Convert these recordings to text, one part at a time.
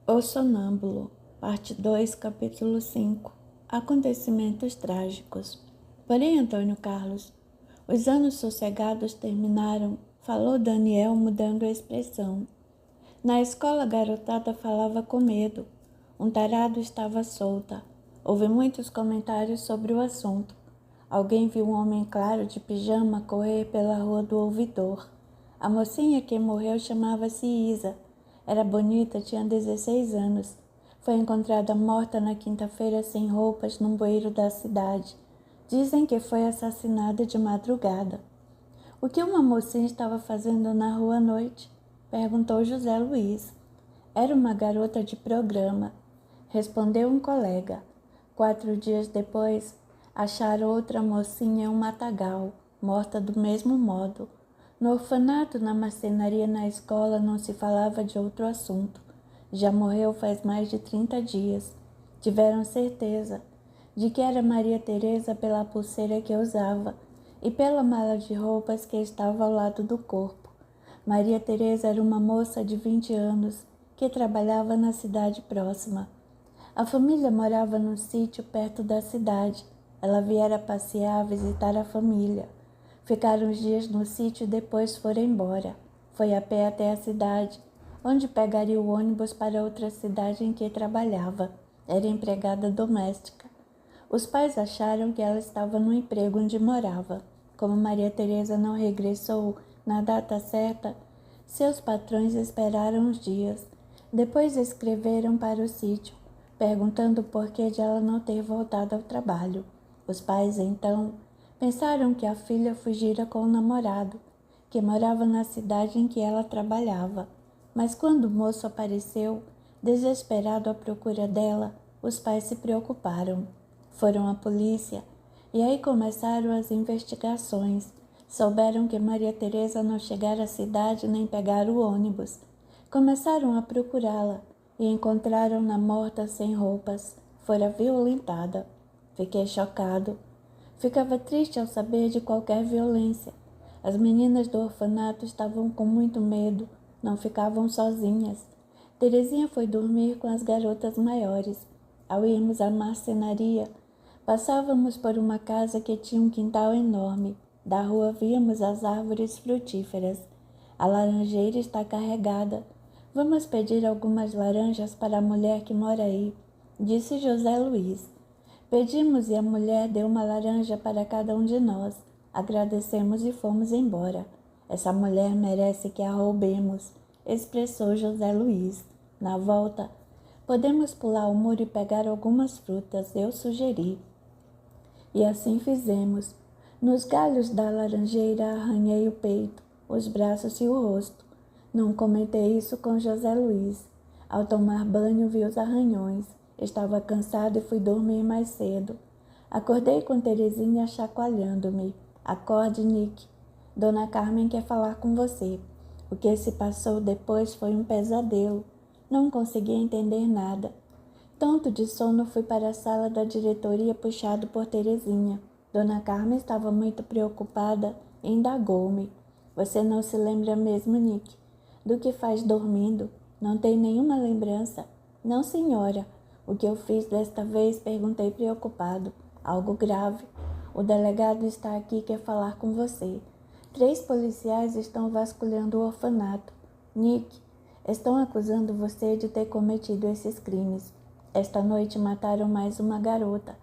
O Sonâmbulo, parte 2, capítulo 5. Acontecimentos trágicos. Porém, Antônio Carlos, os anos sossegados terminaram, falou Daniel, mudando a expressão. Na escola, a garotada falava com medo. Um tarado estava solta. Houve muitos comentários sobre o assunto. Alguém viu um homem claro de pijama correr pela rua do ouvidor. A mocinha que morreu chamava-se Isa. Era bonita, tinha 16 anos. Foi encontrada morta na quinta-feira sem roupas num bueiro da cidade. Dizem que foi assassinada de madrugada. O que uma mocinha estava fazendo na rua à noite? Perguntou José Luiz. Era uma garota de programa, respondeu um colega. 4 dias depois, acharam outra mocinha em um matagal, morta do mesmo modo. No orfanato, na marcenaria, na escola, não se falava de outro assunto. Já morreu faz mais de 30 dias. Tiveram certeza de que era Maria Teresa pela pulseira que usava e pela mala de roupas que estava ao lado do corpo. Maria Teresa era uma moça de 20 anos que trabalhava na cidade próxima. A família morava num sítio perto da cidade. Ela viera passear, visitar a família. Ficaram uns dias no sítio e depois foram embora. Foi a pé até a cidade, onde pegaria o ônibus para outra cidade em que trabalhava. Era empregada doméstica. Os pais acharam que ela estava no emprego onde morava. Como Maria Teresa não regressou na data certa, seus patrões esperaram uns dias. Depois escreveram para o sítio, perguntando o porquê de ela não ter voltado ao trabalho. Os pais, então, pensaram que a filha fugira com o namorado, que morava na cidade em que ela trabalhava. Mas quando o moço apareceu, desesperado à procura dela, os pais se preocuparam. Foram à polícia e aí começaram as investigações. Souberam que Maria Teresa não chegara à cidade nem pegara o ônibus. Começaram a procurá-la e encontraram-na morta sem roupas. Fora violentada. Fiquei chocado. Ficava triste ao saber de qualquer violência. As meninas do orfanato estavam com muito medo, não ficavam sozinhas. Terezinha foi dormir com as garotas maiores. Ao irmos à marcenaria, passávamos por uma casa que tinha um quintal enorme. Da rua víamos as árvores frutíferas. A laranjeira está carregada. Vamos pedir algumas laranjas para a mulher que mora aí, disse José Luiz. Pedimos e a mulher deu uma laranja para cada um de nós. Agradecemos e fomos embora. Essa mulher merece que a roubemos, expressou José Luiz. Na volta, podemos pular o muro e pegar algumas frutas, eu sugeri. E assim fizemos. Nos galhos da laranjeira arranhei o peito, os braços e o rosto. Não comentei isso com José Luiz. Ao tomar banho vi os arranhões. Estava cansado e fui dormir mais cedo. Acordei com Terezinha chacoalhando-me. Acorde, Nick. Dona Carmen quer falar com você. O que se passou depois foi um pesadelo. Não consegui entender nada. Tonto de sono, fui para a sala da diretoria puxado por Terezinha. Dona Carmen estava muito preocupada e indagou-me. Você não se lembra mesmo, Nick, do que faz dormindo? Não tem nenhuma lembrança? Não, senhora. O que eu fiz desta vez? Perguntei preocupado. Algo grave. O delegado está aqui e quer falar com você. 3 policiais estão vasculhando o orfanato. Nick, estão acusando você de ter cometido esses crimes. Esta noite mataram mais uma garota.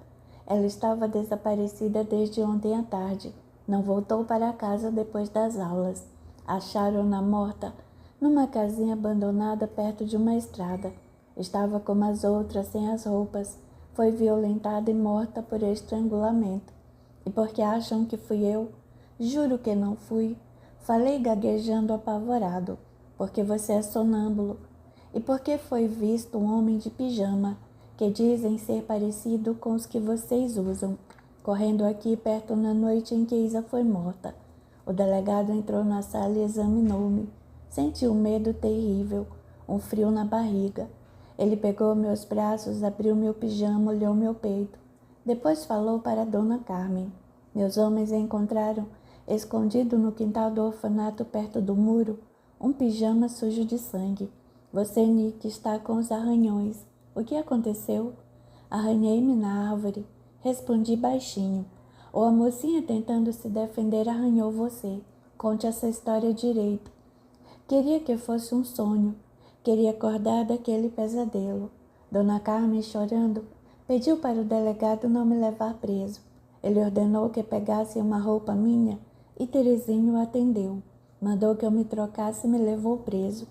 Ela estava desaparecida desde ontem à tarde. Não voltou para casa depois das aulas. Acharam-na morta numa casinha abandonada perto de uma estrada. Estava como as outras, sem as roupas. Foi violentada e morta por estrangulamento. E porque acham que fui eu? Juro que não fui. Falei gaguejando apavorado. Porque você é sonâmbulo. E porque foi visto um homem de pijama, que dizem ser parecido com os que vocês usam, correndo aqui perto na noite em que Isa foi morta. O delegado entrou na sala e examinou-me. Senti um medo terrível, um frio na barriga. Ele pegou meus braços, abriu meu pijama, olhou meu peito. Depois falou para Dona Carmen. Meus homens encontraram, escondido no quintal do orfanato perto do muro, um pijama sujo de sangue. Você, Nick, está com os arranhões. O que aconteceu? Arranhei-me na árvore. Respondi baixinho. Ou a mocinha tentando se defender arranhou você. Conte essa história direito. Queria que fosse um sonho. Queria acordar daquele pesadelo. Dona Carmen, chorando, pediu para o delegado não me levar preso. Ele ordenou que pegasse uma roupa minha e Terezinho atendeu. Mandou que eu me trocasse e me levou preso.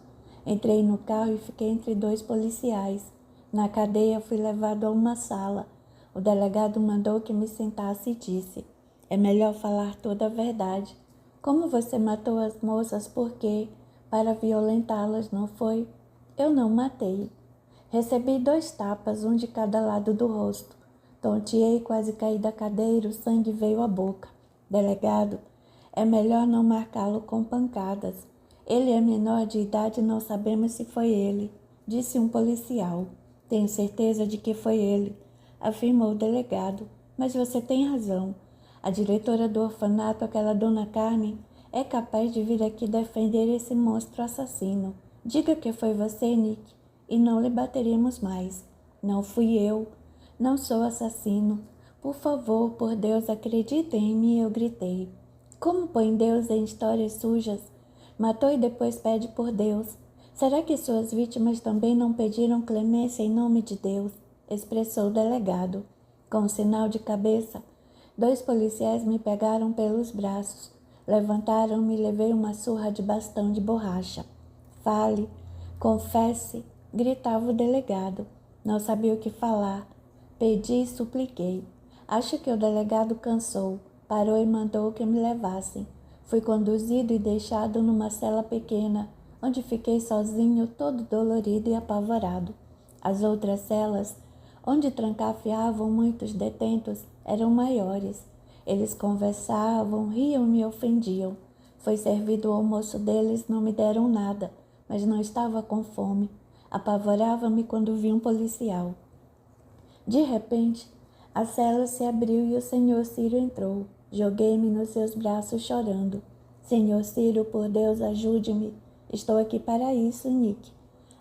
Entrei no carro e fiquei entre dois policiais. Na cadeia fui levado a uma sala. O delegado mandou que me sentasse e disse: é melhor falar toda a verdade. Como você matou as moças, por quê? Para violentá-las, não foi? Eu não matei. Recebi 2 tapas, um de cada lado do rosto. Tonteei, quase caí da cadeira, o sangue veio à boca. Delegado, é melhor não marcá-lo com pancadas. Ele é menor de idade e não sabemos se foi ele, disse um policial. Tenho certeza de que foi ele, afirmou o delegado. Mas você tem razão. A diretora do orfanato, aquela dona Carmen, é capaz de vir aqui defender esse monstro assassino. Diga que foi você, Nick, e não lhe bateremos mais. Não fui eu. Não sou assassino. Por favor, por Deus, acredite em mim, eu gritei. Como põe Deus em histórias sujas? Matou e depois pede por Deus. Será que suas vítimas também não pediram clemência em nome de Deus? Expressou o delegado. Com um sinal de cabeça, 2 policiais me pegaram pelos braços. Levantaram-me e levei uma surra de bastão de borracha. Fale, confesse, gritava o delegado. Não sabia o que falar. Pedi e supliquei. Acho que o delegado cansou. Parou e mandou que me levassem. Fui conduzido e deixado numa cela pequena, onde fiquei sozinho, todo dolorido e apavorado. As outras celas, onde trancafiavam muitos detentos, eram maiores. Eles conversavam, riam e me ofendiam. Foi servido o almoço deles, não me deram nada, mas não estava com fome. Apavorava-me quando vi um policial. De repente, a cela se abriu e o senhor Ciro entrou. Joguei-me nos seus braços chorando. Senhor Ciro, por Deus, ajude-me. Estou aqui para isso, Nick.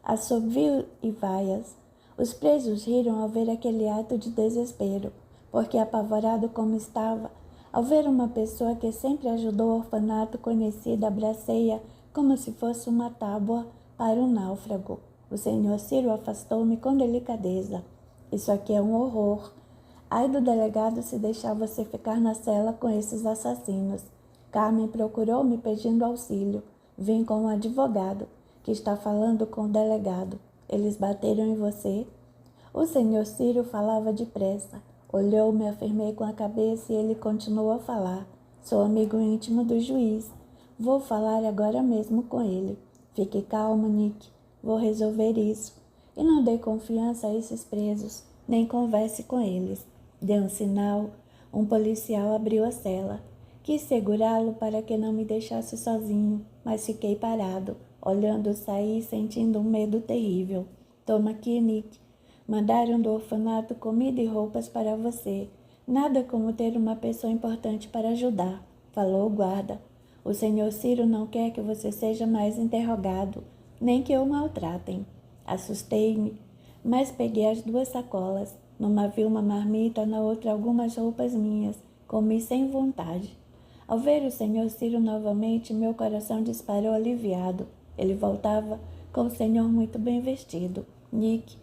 Assobiu e vaias. Os presos riram ao ver aquele ato de desespero, porque apavorado como estava, ao ver uma pessoa que sempre ajudou o orfanato conhecida, abracei-a como se fosse uma tábua para um náufrago. O senhor Ciro afastou-me com delicadeza. Isso aqui é um horror. Ai do delegado se deixar você ficar na cela com esses assassinos. Carmen procurou-me pedindo auxílio. Vim com um advogado, que está falando com o delegado. Eles bateram em você? O senhor Ciro falava depressa. Olhou-me, afirmei com a cabeça e ele continuou a falar. Sou amigo íntimo do juiz. Vou falar agora mesmo com ele. Fique calmo, Nick. Vou resolver isso. E não dê confiança a esses presos, nem converse com eles. Deu um sinal. Um policial abriu a cela. Quis segurá-lo para que não me deixasse sozinho, mas fiquei parado, olhando sair e sentindo um medo terrível. Toma aqui, Nick. Mandaram do orfanato comida e roupas para você. Nada como ter uma pessoa importante para ajudar, falou o guarda. O senhor Ciro não quer que você seja mais interrogado, nem que o maltratem. Assustei-me, mas peguei as 2 sacolas. Numa vi uma marmita, na outra algumas roupas minhas. Comi sem vontade. Ao ver o senhor Ciro novamente, meu coração disparou aliviado. Ele voltava com o senhor muito bem vestido. Nick,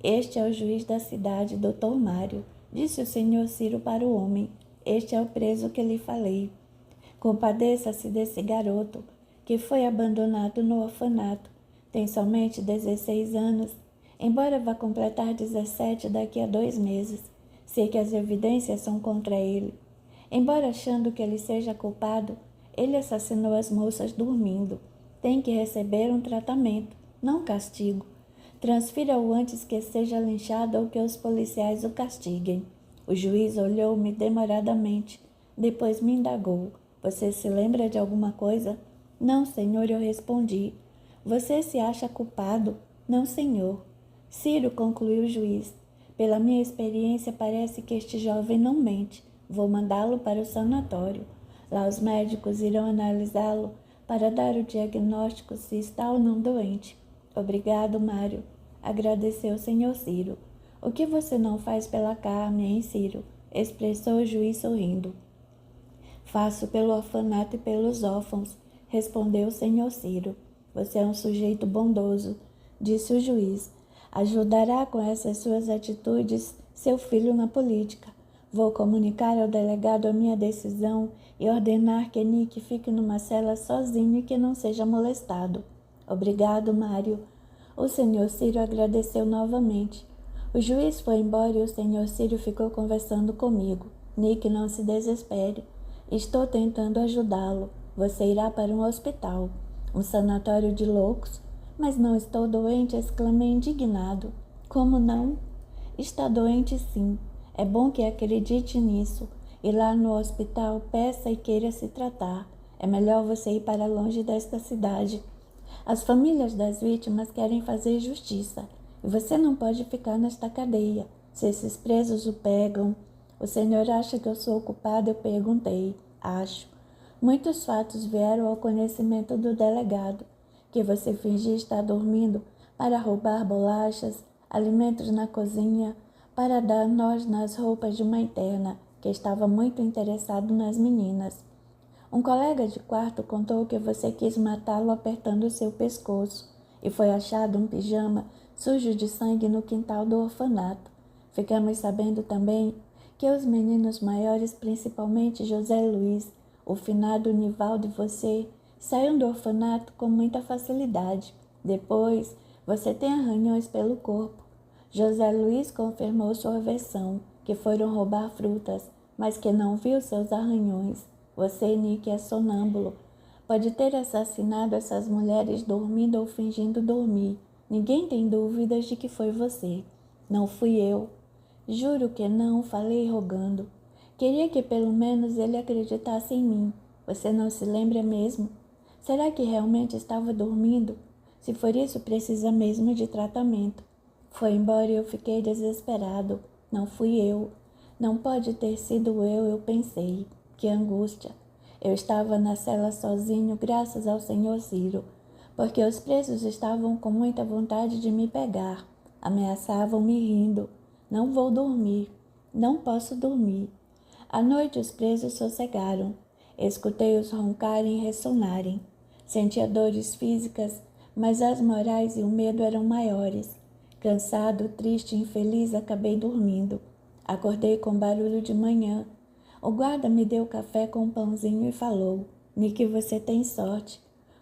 este é o juiz da cidade, Dr. Mário, disse o senhor Ciro para o homem. Este é o preso que lhe falei. Compadeça-se desse garoto, que foi abandonado no orfanato. Tem somente 16 anos, embora vá completar 17 daqui a 2 meses. Sei que as evidências são contra ele. Embora achando que ele seja culpado, ele assassinou as moças dormindo. Tem que receber um tratamento, não castigo. Transfira-o antes que seja linchado ou que os policiais o castiguem. O juiz olhou-me demoradamente, depois me indagou. Você se lembra de alguma coisa? Não, senhor, eu respondi. Você se acha culpado? Não, senhor. Ciro, concluiu o juiz. Pela minha experiência, parece que este jovem não mente. Vou mandá-lo para o sanatório. Lá os médicos irão analisá-lo para dar o diagnóstico se está ou não doente. Obrigado, Mário, agradeceu o senhor Ciro. O que você não faz pela Carmen, hein, Ciro? Expressou o juiz sorrindo. Faço pelo orfanato e pelos órfãos, respondeu o senhor Ciro. Você é um sujeito bondoso, disse o juiz. Ajudará com essas suas atitudes seu filho na política. Vou comunicar ao delegado a minha decisão e ordenar que Nick fique numa cela sozinho e que não seja molestado. Obrigado, Mário. O senhor Ciro agradeceu novamente. O juiz foi embora e o senhor Ciro ficou conversando comigo. Nick, não se desespere. Estou tentando ajudá-lo. Você irá para um hospital, um sanatório de loucos. Mas não estou doente, exclamei indignado. Como não? Está doente sim. É bom que acredite nisso. E lá no hospital, peça e queira se tratar. É melhor você ir para longe desta cidade. As famílias das vítimas querem fazer justiça. E você não pode ficar nesta cadeia. Se esses presos o pegam... O senhor acha que eu sou culpada? Eu perguntei. Acho. Muitos fatos vieram ao conhecimento do delegado. Que você fingia estar dormindo para roubar bolachas, alimentos na cozinha, para dar nós nas roupas de uma interna que estava muito interessado nas meninas. Um colega de quarto contou que você quis matá-lo apertando seu pescoço e foi achado um pijama sujo de sangue no quintal do orfanato. Ficamos sabendo também que os meninos maiores, principalmente José Luiz, o finado Nivaldo e você, saíram do orfanato com muita facilidade. Depois, você tem arranhões pelo corpo. José Luiz confirmou sua versão, que foram roubar frutas, mas que não viu seus arranhões. Você, Nick, é sonâmbulo. Pode ter assassinado essas mulheres dormindo ou fingindo dormir. Ninguém tem dúvidas de que foi você. Não fui eu. Juro que não, falei rogando. Queria que pelo menos ele acreditasse em mim. Você não se lembra mesmo? Será que realmente estava dormindo? Se for isso, precisa mesmo de tratamento. Foi embora e eu fiquei desesperado. Não fui eu. Não pode ter sido eu pensei. Que angústia. Eu estava na cela sozinho, graças ao senhor Ciro, porque os presos estavam com muita vontade de me pegar. Ameaçavam me rindo. Não vou dormir. Não posso dormir. À noite os presos sossegaram. Escutei-os roncarem e ressonarem. Sentia dores físicas, mas as morais e o medo eram maiores. Cansado, triste e infeliz, acabei dormindo. Acordei com barulho de manhã. O guarda me deu café com um pãozinho e falou: Nick, você tem sorte.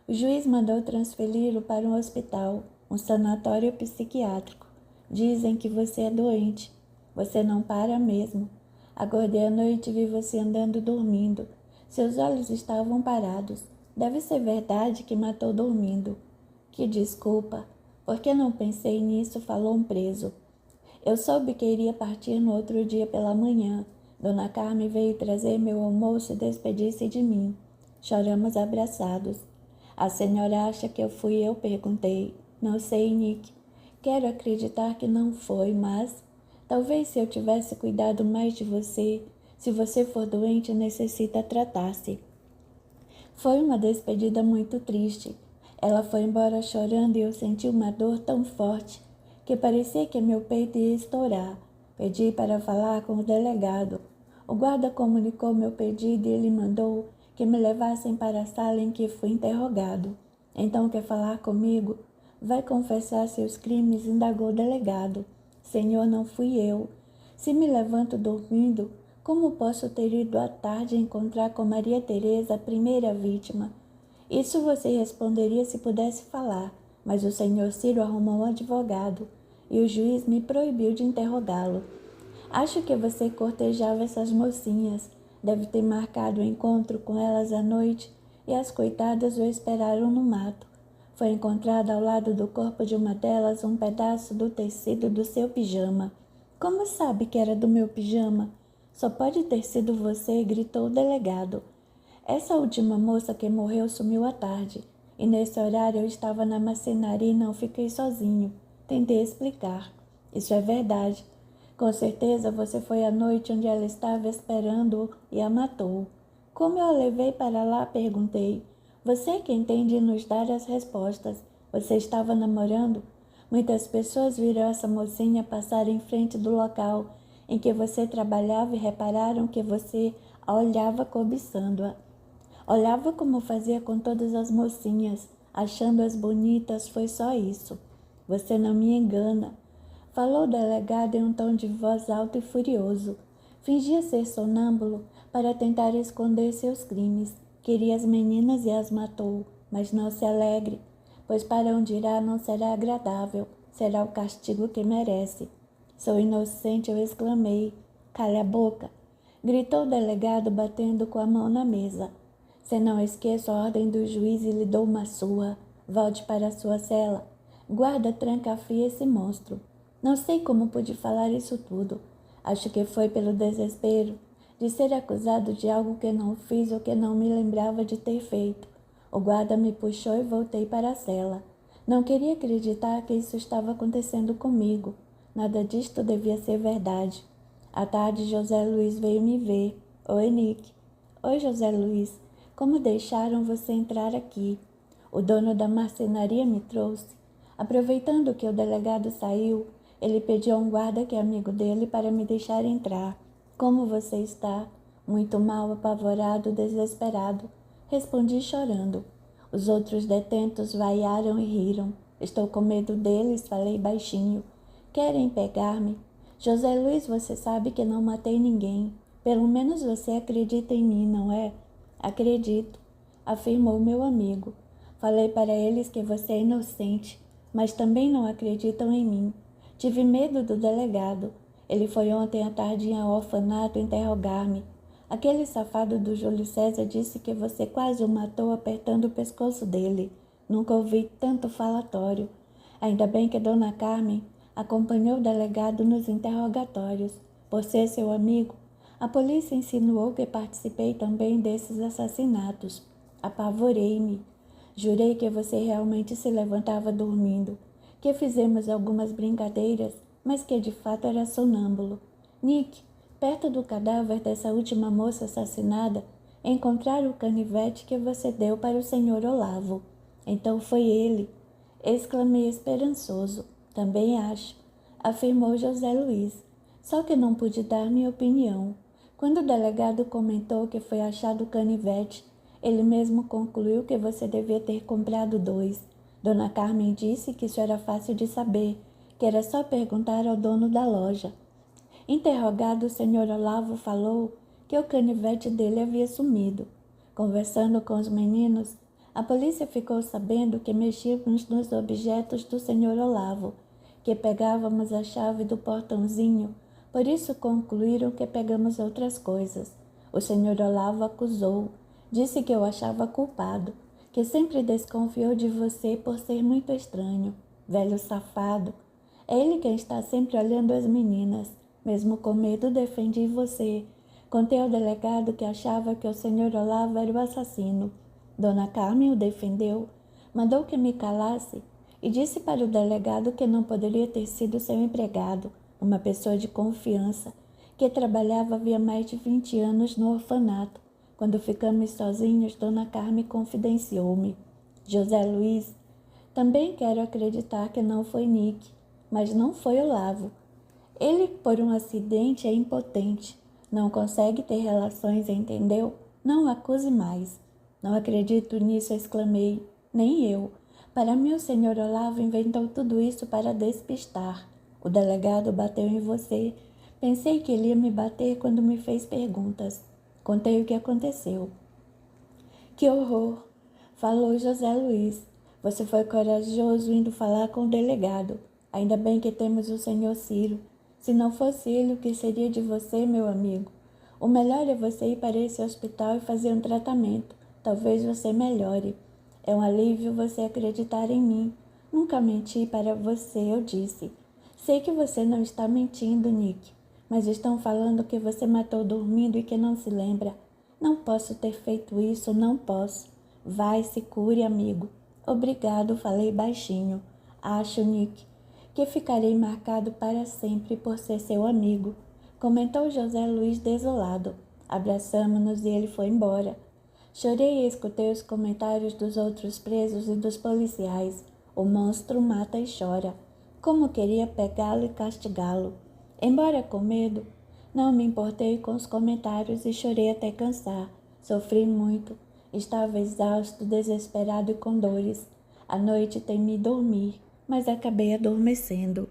O juiz mandou transferi-lo para um hospital, um sanatório psiquiátrico. Dizem que você é doente. Você não para mesmo. Acordei à noite e vi você andando dormindo. Seus olhos estavam parados. Deve ser verdade que matou dormindo. Que desculpa. Por que não pensei nisso? Falou um preso. Eu soube que iria partir no outro dia pela manhã. Dona Carmen veio trazer meu almoço e despedir-se de mim. Choramos abraçados. A senhora acha que eu fui eu? Perguntei. Não sei, Nick. Quero acreditar que não foi, mas... Talvez se eu tivesse cuidado mais de você, se você for doente, necessita tratar-se. Foi uma despedida muito triste. Ela foi embora chorando e eu senti uma dor tão forte que parecia que meu peito ia estourar. Pedi para falar com o delegado. O guarda comunicou meu pedido e ele mandou que me levassem para a sala em que fui interrogado. Então quer falar comigo? Vai confessar seus crimes? Indagou o delegado. Senhor, não fui eu. Se me levanto dormindo, como posso ter ido à tarde encontrar com Maria Teresa, a primeira vítima? Isso você responderia se pudesse falar, mas o senhor Ciro arrumou um advogado e o juiz me proibiu de interrogá-lo. Acho que você cortejava essas mocinhas. Deve ter marcado o encontro com elas à noite e as coitadas o esperaram no mato. Foi encontrado ao lado do corpo de uma delas um pedaço do tecido do seu pijama. Como sabe que era do meu pijama? Só pode ter sido você, gritou o delegado. Essa última moça que morreu sumiu à tarde, e nesse horário eu estava na marcenaria e não fiquei sozinho. Tentei explicar. Isso é verdade. Com certeza você foi à noite onde ela estava esperando e a matou. Como eu a levei para lá? Perguntei. Você é quem tem de nos dar as respostas. Você estava namorando? Muitas pessoas viram essa mocinha passar em frente do local em que você trabalhava e repararam que você a olhava cobiçando-a. Olhava como fazia com todas as mocinhas, achando-as bonitas, foi só isso. Você não me engana. Falou o delegado em um tom de voz alto e furioso. Fingia ser sonâmbulo para tentar esconder seus crimes. Queria as meninas e as matou, mas não se alegre, pois para onde irá não será agradável, será o castigo que merece. Sou inocente, eu exclamei. Cale a boca, gritou o delegado batendo com a mão na mesa. Se não esqueço a ordem do juiz e lhe dou uma surra, volte para a sua cela. Guarda, tranca-fia esse monstro. Não sei como pude falar isso tudo. Acho que foi pelo desespero de ser acusado de algo que não fiz ou que não me lembrava de ter feito. O guarda me puxou e voltei para a cela. Não queria acreditar que isso estava acontecendo comigo. Nada disto devia ser verdade. À tarde, José Luiz veio me ver. Oi, Nick. Oi, José Luiz. Como deixaram você entrar aqui? O dono da marcenaria me trouxe. Aproveitando que o delegado saiu, ele pediu a um guarda que é amigo dele para me deixar entrar. Como você está? Muito mal, apavorado, desesperado. Respondi chorando. Os outros detentos vaiaram e riram. Estou com medo deles, falei baixinho. Querem pegar-me? José Luiz, você sabe que não matei ninguém. Pelo menos você acredita em mim, não é? Acredito, afirmou meu amigo. Falei para eles que você é inocente, mas também não acreditam em mim. Tive medo do delegado. Ele foi ontem à tarde ao orfanato interrogar-me. Aquele safado do Júlio César disse que você quase o matou apertando o pescoço dele. Nunca ouvi tanto falatório. Ainda bem que Dona Carmen acompanhou o delegado nos interrogatórios. Por ser seu amigo, a polícia insinuou que participei também desses assassinatos. Apavorei-me. Jurei que você realmente se levantava dormindo, que fizemos algumas brincadeiras, mas que de fato era sonâmbulo. Nick, perto do cadáver dessa última moça assassinada, encontraram o canivete que você deu para o senhor Olavo. Então foi ele, exclamei esperançoso. Também acho, afirmou José Luiz. Só que não pude dar minha opinião. Quando o delegado comentou que foi achado o canivete, ele mesmo concluiu que você devia ter comprado 2. Dona Carmen disse que isso era fácil de saber, que era só perguntar ao dono da loja. Interrogado, o senhor Olavo falou que o canivete dele havia sumido. Conversando com os meninos, a polícia ficou sabendo que mexíamos nos objetos do senhor Olavo, que pegávamos a chave do portãozinho. Por isso concluíram que pegamos outras coisas. O senhor Olavo acusou. Disse que eu achava culpado, que sempre desconfiou de você por ser muito estranho. Velho safado. É ele quem está sempre olhando as meninas. Mesmo com medo, defendi você. Contei ao delegado que achava que o senhor Olavo era o assassino. Dona Carmen o defendeu. Mandou que me calasse e disse para o delegado que não poderia ter sido seu empregado, uma pessoa de confiança, que trabalhava havia mais de 20 anos no orfanato. Quando ficamos sozinhos, Dona Carmen confidenciou-me. José Luiz, também quero acreditar que não foi Nick, mas não foi Olavo. Ele, por um acidente, é impotente. Não consegue ter relações, entendeu? Não o acuse mais. Não acredito nisso, exclamei. Nem eu. Para mim, o senhor Olavo inventou tudo isso para despistar. O delegado bateu em você. Pensei que ele ia me bater quando me fez perguntas. Contei o que aconteceu. Que horror! Falou José Luiz. Você foi corajoso indo falar com o delegado. Ainda bem que temos o senhor Ciro. Se não fosse ele, o que seria de você, meu amigo? O melhor é você ir para esse hospital e fazer um tratamento. Talvez você melhore. É um alívio você acreditar em mim. Nunca menti para você, eu disse. Sei que você não está mentindo, Nick, mas estão falando que você matou dormindo e que não se lembra. Não posso ter feito isso, não posso. Vai, se cure, amigo. Obrigado, falei baixinho. Acho, Nick, que ficarei marcado para sempre por ser seu amigo, comentou José Luiz desolado. Abraçamo-nos e ele foi embora. Chorei e escutei os comentários dos outros presos e dos policiais. O monstro mata e chora. Como queria pegá-lo e castigá-lo. Embora com medo, não me importei com os comentários e chorei até cansar. Sofri muito. Estava exausto, desesperado e com dores. À noite temi dormir, mas acabei adormecendo.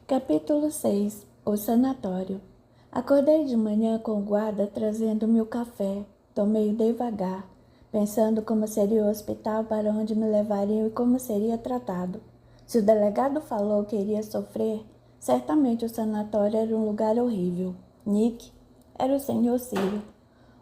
Capítulo 6. O sanatório. Acordei de manhã com o guarda trazendo-me o café. Tomei-o devagar, pensando como seria o hospital para onde me levariam e como seria tratado. Se o delegado falou que iria sofrer, certamente o sanatório era um lugar horrível. Nick era o senhor Ciro.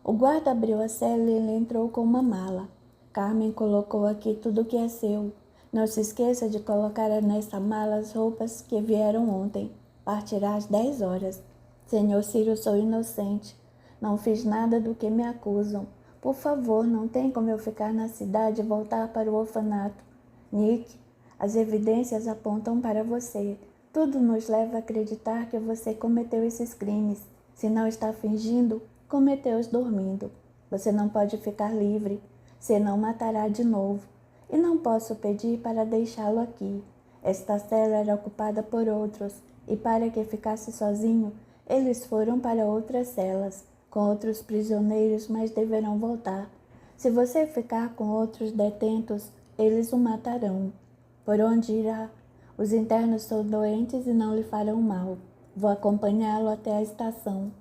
O guarda abriu a cela e ele entrou com uma mala. Carmen colocou aqui tudo o que é seu. Não se esqueça de colocar nessa mala as roupas que vieram ontem. Partirá às 10 horas. Senhor Ciro, sou inocente. Não fiz nada do que me acusam. Por favor, não tem como eu ficar na cidade e voltar para o orfanato. Nick, as evidências apontam para você. Tudo nos leva a acreditar que você cometeu esses crimes. Se não está fingindo, cometeu-os dormindo. Você não pode ficar livre, senão matará de novo. E não posso pedir para deixá-lo aqui. Esta cela era ocupada por outros, e para que ficasse sozinho, eles foram para outras celas, com outros prisioneiros, mas deverão voltar. Se você ficar com outros detentos, eles o matarão. Por onde irá? Os internos são doentes e não lhe farão mal. Vou acompanhá-lo até a estação.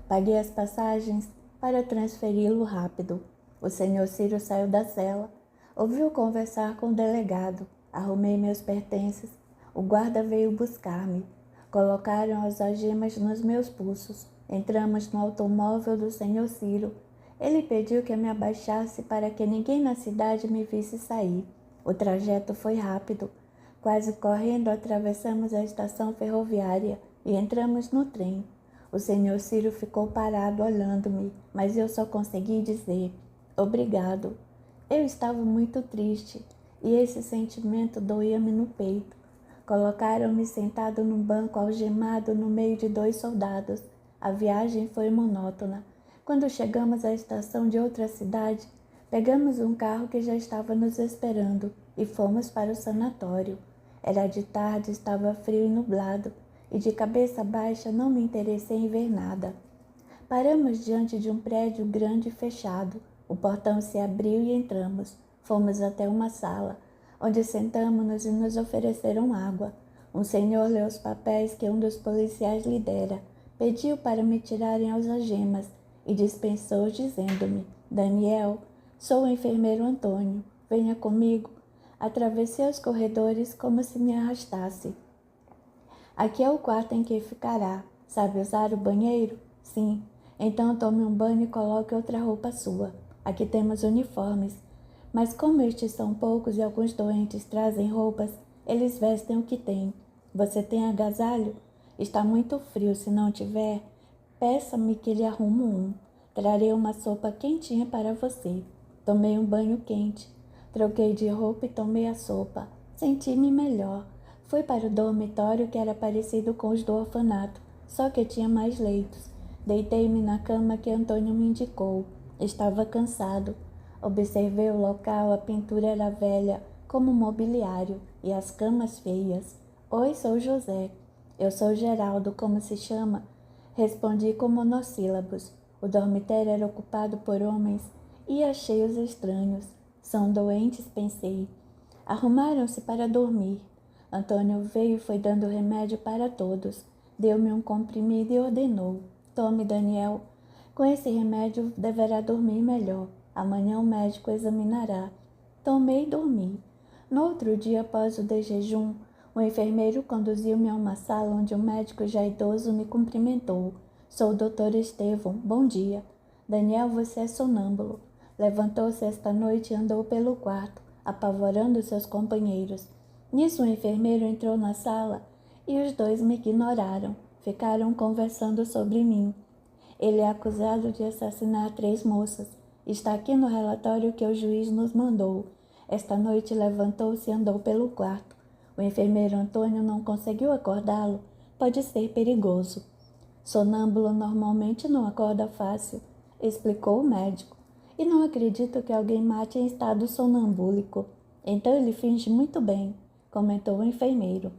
Paguei as passagens para transferi-lo rápido. O senhor Ciro saiu da cela. Ouviu conversar com o delegado. Arrumei meus pertences. O guarda veio buscar-me. Colocaram as algemas nos meus pulsos. Entramos no automóvel do senhor Ciro. Ele pediu que eu me abaixasse para que ninguém na cidade me visse sair. O trajeto foi rápido. Quase correndo, atravessamos a estação ferroviária e entramos no trem. O senhor Ciro ficou parado olhando-me, mas eu só consegui dizer: obrigado. Eu estava muito triste e esse sentimento doía-me no peito. Colocaram-me sentado num banco algemado no meio de 2 soldados. A viagem foi monótona. Quando chegamos à estação de outra cidade, pegamos um carro que já estava nos esperando e fomos para o sanatório. Era de tarde, estava frio e nublado, e de cabeça baixa não me interessei em ver nada. Paramos diante de um prédio grande e fechado. O portão se abriu e entramos. Fomos até uma sala, onde sentamos-nos e nos ofereceram água. Um senhor leu os papéis que um dos policiais lhe dera, pediu para me tirarem as algemas e dispensou dizendo-me: Daniel, sou o enfermeiro Antônio, venha comigo. Atravessei os corredores como se me arrastasse. Aqui é o quarto em que ficará. Sabe usar o banheiro? Sim. Então tome um banho e coloque outra roupa sua. Aqui temos uniformes. Mas como estes são poucos e alguns doentes trazem roupas, eles vestem o que têm. Você tem agasalho? Está muito frio. Se não tiver, peça-me que lhe arrumo um. Trarei uma sopa quentinha para você. Tomei um banho quente. Troquei de roupa e tomei a sopa. Senti-me melhor. Fui para o dormitório que era parecido com os do orfanato, só que tinha mais leitos. Deitei-me na cama que Antônio me indicou. Estava cansado. Observei o local, a pintura era velha, como mobiliário, e as camas feias. Oi, sou José. Eu sou Geraldo, como se chama? Respondi com monossílabos. O dormitório era ocupado por homens e achei-os estranhos. São doentes, pensei. Arrumaram-se para dormir. Antônio veio e foi dando remédio para todos. Deu-me um comprimido e ordenou: tome, Daniel. Com esse remédio deverá dormir melhor. Amanhã o médico examinará. Tomei e dormi. No outro dia, após o desjejum, o enfermeiro conduziu-me a uma sala onde um médico já idoso me cumprimentou. Sou o Dr. Estevão. Bom dia. Daniel, você é sonâmbulo. Levantou-se esta noite e andou pelo quarto, apavorando seus companheiros. Nisso, o enfermeiro entrou na sala e os dois me ignoraram. Ficaram conversando sobre mim. Ele é acusado de assassinar 3 moças. Está aqui no relatório que o juiz nos mandou. Esta noite levantou-se e andou pelo quarto. O enfermeiro Antônio não conseguiu acordá-lo. Pode ser perigoso. Sonâmbulo normalmente não acorda fácil, explicou o médico. E não acredito que alguém mate em estado sonambúlico. Então ele finge muito bem, comentou o enfermeiro.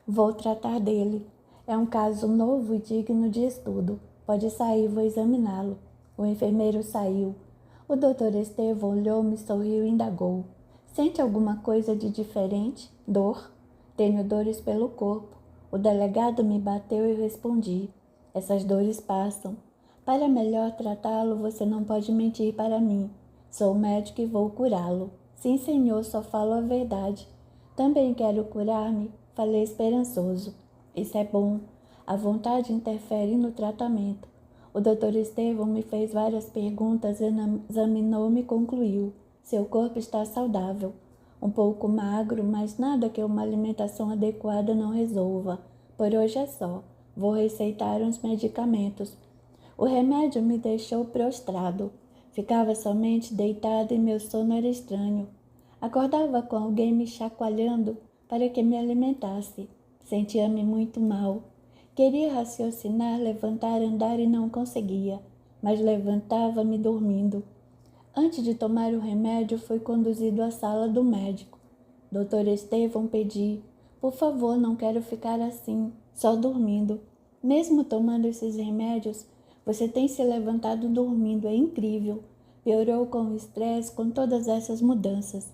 Vou tratar dele. É um caso novo e digno de estudo. Pode sair, vou examiná-lo. O enfermeiro saiu. O doutor Estevão olhou-me, sorriu e indagou. Sente alguma coisa de diferente? Dor? Tenho dores pelo corpo. O delegado me bateu e respondi. Essas dores passam. Para melhor tratá-lo, você não pode mentir para mim. Sou médico e vou curá-lo. Sim, senhor, só falo a verdade. Também quero curar-me, falei esperançoso. Isso é bom. A vontade interfere no tratamento. O doutor Estevão me fez várias perguntas, examinou-me e concluiu. Seu corpo está saudável. Um pouco magro, mas nada que uma alimentação adequada não resolva. Por hoje é só. Vou receitar uns medicamentos. O remédio me deixou prostrado. Ficava somente deitada e meu sono era estranho. Acordava com alguém me chacoalhando para que me alimentasse. Sentia-me muito mal. Queria raciocinar, levantar, andar e não conseguia, mas levantava-me dormindo. Antes de tomar o remédio, fui conduzido à sala do médico. Doutor Estevão, pedi, por favor, não quero ficar assim, só dormindo. Mesmo tomando esses remédios, você tem se levantado dormindo, é incrível. Piorou com o estresse, com todas essas mudanças.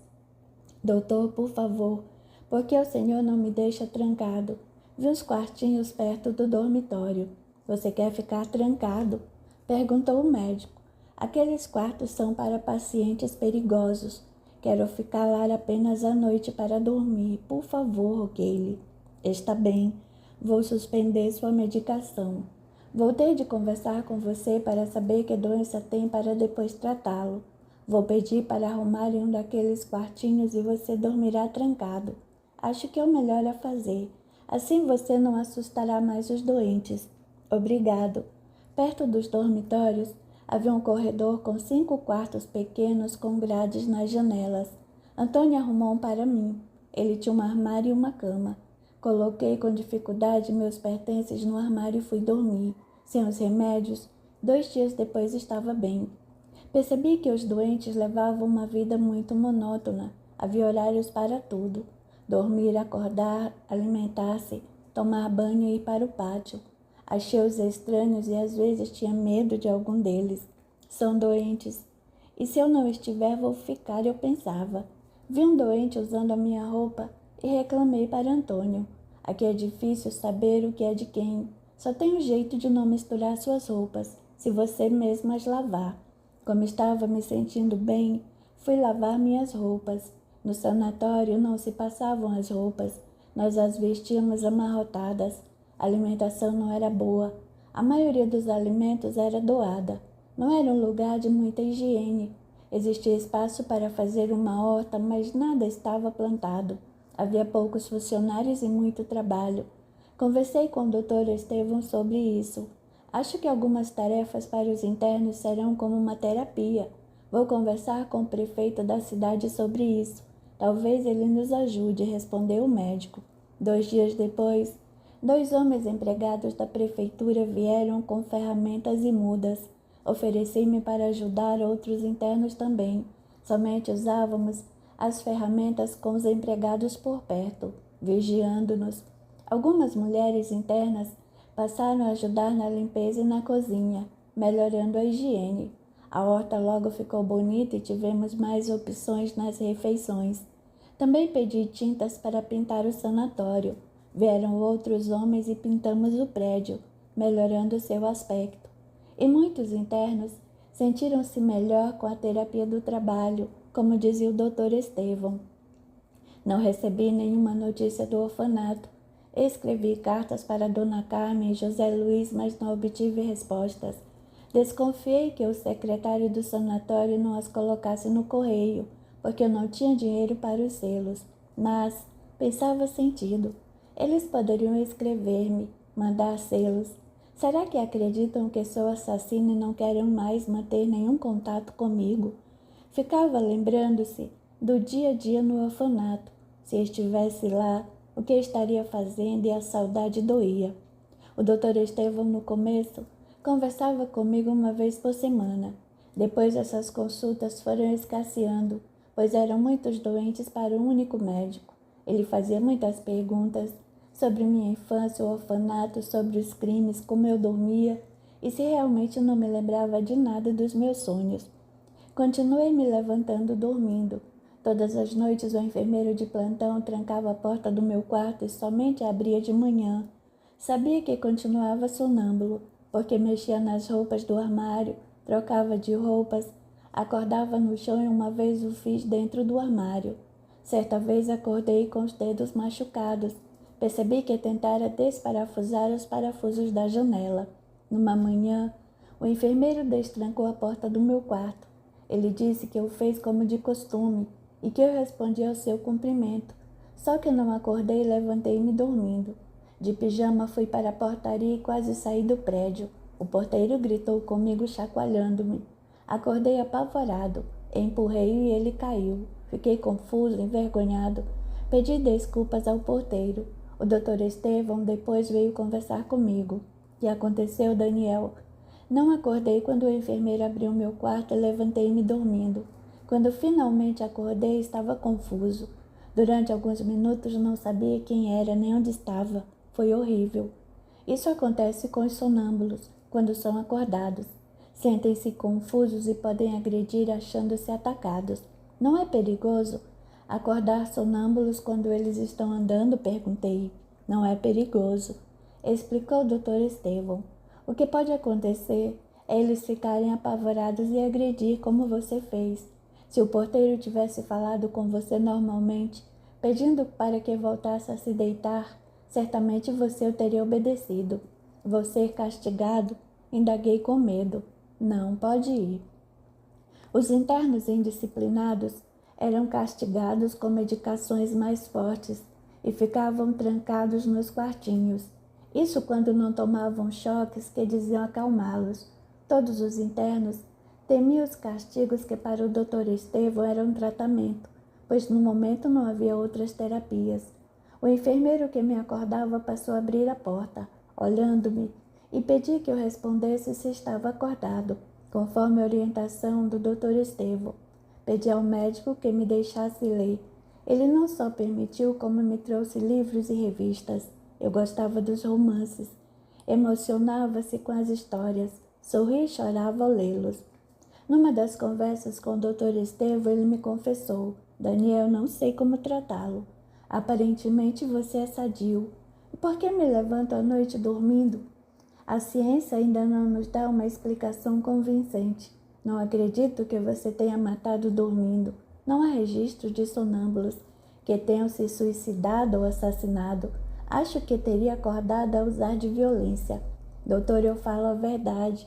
Doutor, por favor, por que o senhor não me deixa trancado? Vi uns quartinhos perto do dormitório. Você quer ficar trancado? Perguntou o médico. Aqueles quartos são para pacientes perigosos. Quero ficar lá apenas à noite para dormir. Por favor, roguei-lhe. Está bem. Vou suspender sua medicação. Voltei de conversar com você para saber que doença tem para depois tratá-lo. Vou pedir para arrumarem um daqueles quartinhos e você dormirá trancado. Acho que é o melhor a fazer. Assim você não assustará mais os doentes. Obrigado. Perto dos dormitórios havia um corredor com 5 quartos pequenos com grades nas janelas. Antônio arrumou um para mim. Ele tinha um armário e uma cama. Coloquei com dificuldade meus pertences no armário e fui dormir. Sem os remédios, 2 dias depois estava bem. Percebi que os doentes levavam uma vida muito monótona. Havia horários para tudo. Dormir, acordar, alimentar-se, tomar banho e ir para o pátio. Achei-os estranhos e às vezes tinha medo de algum deles. São doentes. E se eu não estiver, vou ficar, eu pensava. Vi um doente usando a minha roupa e reclamei para Antônio. Aqui é difícil saber o que é de quem. Só tem um jeito de não misturar suas roupas, se você mesmo as lavar. Como estava me sentindo bem, fui lavar minhas roupas. No sanatório não se passavam as roupas, nós as vestíamos amarrotadas. A alimentação não era boa. A maioria dos alimentos era doada. Não era um lugar de muita higiene. Existia espaço para fazer uma horta, mas nada estava plantado. Havia poucos funcionários e muito trabalho. Conversei com o Dr. Estevão sobre isso. Acho que algumas tarefas para os internos serão como uma terapia. Vou conversar com o prefeito da cidade sobre isso. Talvez ele nos ajude, respondeu o médico. 2 dias depois, 2 homens empregados da prefeitura vieram com ferramentas e mudas. Ofereci-me para ajudar outros internos também. Somente usávamos as ferramentas com os empregados por perto, vigiando-nos. Algumas mulheres internas passaram a ajudar na limpeza e na cozinha, melhorando a higiene. A horta logo ficou bonita e tivemos mais opções nas refeições. Também pedi tintas para pintar o sanatório. Vieram outros homens e pintamos o prédio, melhorando seu aspecto. E muitos internos sentiram-se melhor com a terapia do trabalho, como dizia o Dr. Estevão. Não recebi nenhuma notícia do orfanato. Escrevi cartas para Dona Carmen e José Luiz, mas não obtive respostas. Desconfiei que o secretário do sanatório não as colocasse no correio, porque eu não tinha dinheiro para os selos. Mas pensava sentido. Eles poderiam escrever-me, mandar selos. Será que acreditam que sou assassina e não querem mais manter nenhum contato comigo? Ficava lembrando-se do dia a dia no orfanato. Se estivesse lá, o que estaria fazendo, e a saudade doía. O Dr. Estevão, no começo, conversava comigo uma vez por semana. Depois essas consultas foram escasseando, pois eram muitos doentes para um único médico. Ele fazia muitas perguntas sobre minha infância, o orfanato, sobre os crimes, como eu dormia e se realmente não me lembrava de nada dos meus sonhos. Continuei me levantando dormindo. Todas as noites o enfermeiro de plantão trancava a porta do meu quarto e somente a abria de manhã. Sabia que continuava sonâmbulo, porque mexia nas roupas do armário, trocava de roupas, acordava no chão e uma vez o fiz dentro do armário. Certa vez acordei com os dedos machucados. Percebi que tentara desparafusar os parafusos da janela. Numa manhã, o enfermeiro destrancou a porta do meu quarto. Ele disse que o fez como de costume e que eu respondi ao seu cumprimento. Só que não acordei e levantei-me dormindo. De pijama fui para a portaria e quase saí do prédio. O porteiro gritou comigo chacoalhando-me. Acordei apavorado. Empurrei-o e ele caiu. Fiquei confuso, envergonhado. Pedi desculpas ao porteiro. O Dr. Estevão depois veio conversar comigo. O que aconteceu, Daniel? Não acordei quando o enfermeiro abriu meu quarto e levantei-me dormindo. Quando finalmente acordei, estava confuso. Durante alguns minutos não sabia quem era nem onde estava. Foi horrível. Isso acontece com os sonâmbulos, quando são acordados. Sentem-se confusos e podem agredir achando-se atacados. Não é perigoso acordar sonâmbulos quando eles estão andando? Perguntei. Não é perigoso, explicou o Dr. Estevão. O que pode acontecer é eles ficarem apavorados e agredir como você fez. Se o porteiro tivesse falado com você normalmente, pedindo para que voltasse a se deitar, certamente você o teria obedecido. Vou ser castigado? Indaguei com medo. Não, pode ir. Os internos indisciplinados eram castigados com medicações mais fortes e ficavam trancados nos quartinhos. Isso quando não tomavam choques que diziam acalmá-los. Todos os internos temiam os castigos que para o Dr. Estevão eram tratamento, pois no momento não havia outras terapias. O enfermeiro que me acordava passou a abrir a porta, olhando-me, e pedi que eu respondesse se estava acordado, conforme a orientação do Dr. Estevão. Pedi ao médico que me deixasse ler. Ele não só permitiu, como me trouxe livros e revistas. Eu gostava dos romances. Emocionava-se com as histórias. Sorria e chorava ao lê-los. Numa das conversas com o Dr. Estevão, ele me confessou: Daniel, não sei como tratá-lo. Aparentemente você é sadio. E por que me levanto à noite dormindo? A ciência ainda não nos dá uma explicação convincente. Não acredito que você tenha matado dormindo. Não há registro de sonâmbulos que tenham se suicidado ou assassinado. Acho que teria acordado a usar de violência. Doutor, eu falo a verdade.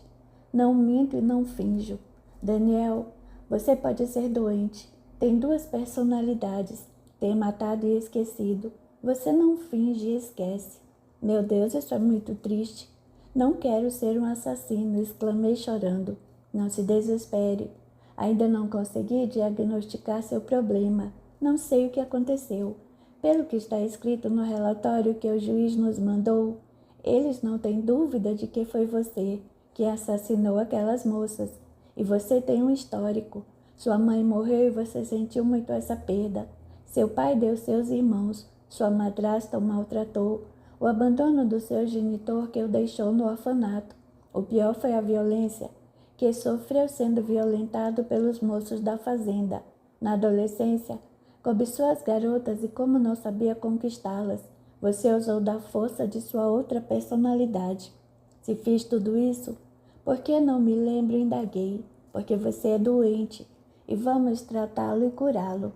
Não minto e não finjo. Daniel, você pode ser doente. Tem duas personalidades. Tem matado e esquecido. Você não finge e esquece. Meu Deus, isso é muito triste. Não quero ser um assassino, exclamei chorando. Não se desespere. Ainda não consegui diagnosticar seu problema. Não sei o que aconteceu. Pelo que está escrito no relatório que o juiz nos mandou, eles não têm dúvida de que foi você que assassinou aquelas moças. E você tem um histórico. Sua mãe morreu e você sentiu muito essa perda. Seu pai deu seus irmãos. Sua madrasta o maltratou. O abandono do seu genitor que o deixou no orfanato. O pior foi a violência que sofreu sendo violentado pelos moços da fazenda. Na adolescência, cobiçou as garotas e, como não sabia conquistá-las, você usou da força de sua outra personalidade. Se fiz tudo isso, por que não me lembro? Indaguei. Porque você é doente e vamos tratá-lo e curá-lo.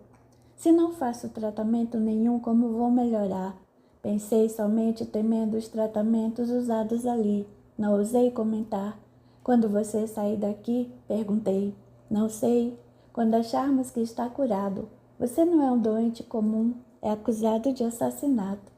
Se não faço tratamento nenhum, como vou melhorar? Pensei somente temendo os tratamentos usados ali. Não ousei comentar. Quando você sair daqui? Perguntei. Não sei. Quando acharmos que está curado. Você não é um doente comum. É acusado de assassinato.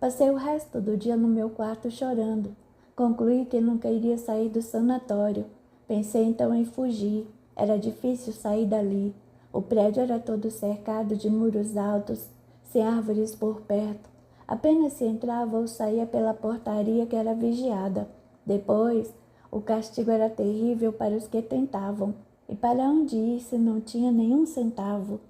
Passei o resto do dia no meu quarto chorando. Concluí que nunca iria sair do sanatório. Pensei então em fugir. Era difícil sair dali. O prédio era todo cercado de muros altos, sem árvores por perto. Apenas se entrava ou saía pela portaria que era vigiada. Depois, o castigo era terrível para os que tentavam. E para onde ir se não tinha nenhum centavo?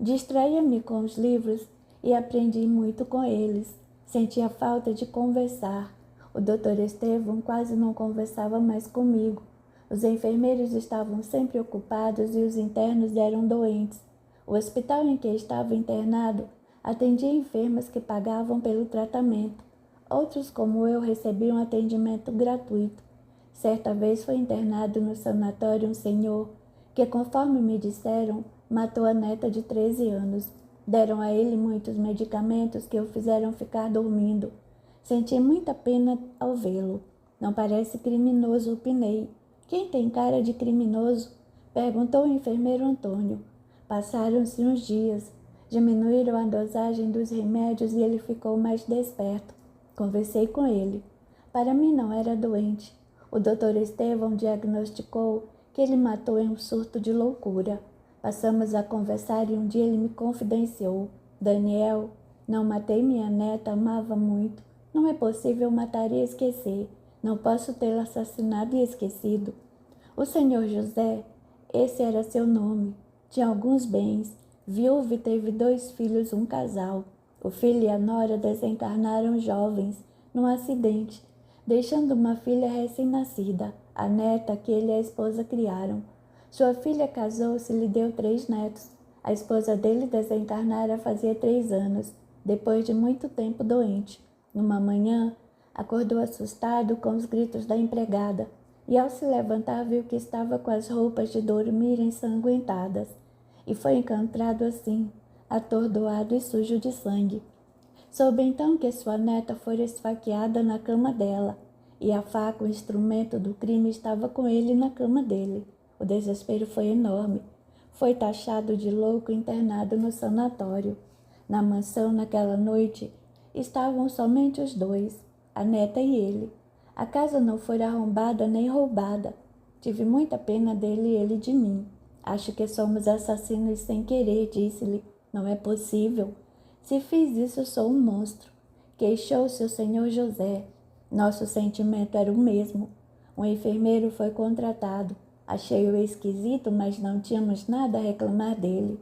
Distraía-me com os livros e aprendi muito com eles. Sentia falta de conversar. O Dr. Estevão quase não conversava mais comigo. Os enfermeiros estavam sempre ocupados e os internos eram doentes. O hospital em que estava internado atendia enfermas que pagavam pelo tratamento. Outros, como eu, recebiam atendimento gratuito. Certa vez foi internado no sanatório um senhor que, conforme me disseram, matou a neta de 13 anos. Deram a ele muitos medicamentos que o fizeram ficar dormindo. Senti muita pena ao vê-lo. Não parece criminoso, opinei. Quem tem cara de criminoso? Perguntou o enfermeiro Antônio. Passaram-se uns dias. Diminuíram a dosagem dos remédios e ele ficou mais desperto. Conversei com ele. Para mim não era doente. O Dr. Estevão diagnosticou que ele matou em um surto de loucura. Passamos a conversar e um dia ele me confidenciou. Daniel, não matei minha neta, amava muito. Não é possível matar e esquecer. Não posso tê-la assassinado e esquecido. O senhor José, esse era seu nome, tinha alguns bens. Viúvo e teve 2 filhos, um casal. O filho e a nora desencarnaram jovens, num acidente, deixando uma filha recém-nascida, a neta que ele e a esposa criaram. Sua filha casou-se e lhe deu 3 netos. A esposa dele desencarnara fazia 3 anos, depois de muito tempo doente. Numa manhã, acordou assustado com os gritos da empregada, e ao se levantar viu que estava com as roupas de dormir ensanguentadas, e foi encontrado assim, atordoado e sujo de sangue. Soube então que sua neta fora esfaqueada na cama dela, e a faca, o instrumento do crime, estava com ele na cama dele. O desespero foi enorme. Foi taxado de louco e internado no sanatório. Na mansão, naquela noite, estavam somente os 2, a neta e ele. A casa não fora arrombada nem roubada. Tive muita pena dele e ele de mim. Acho que somos assassinos sem querer, disse-lhe. Não é possível. Se fiz isso, sou um monstro. Queixou-se o senhor José. Nosso sentimento era o mesmo. Um enfermeiro foi contratado. Achei-o esquisito, mas não tínhamos nada a reclamar dele.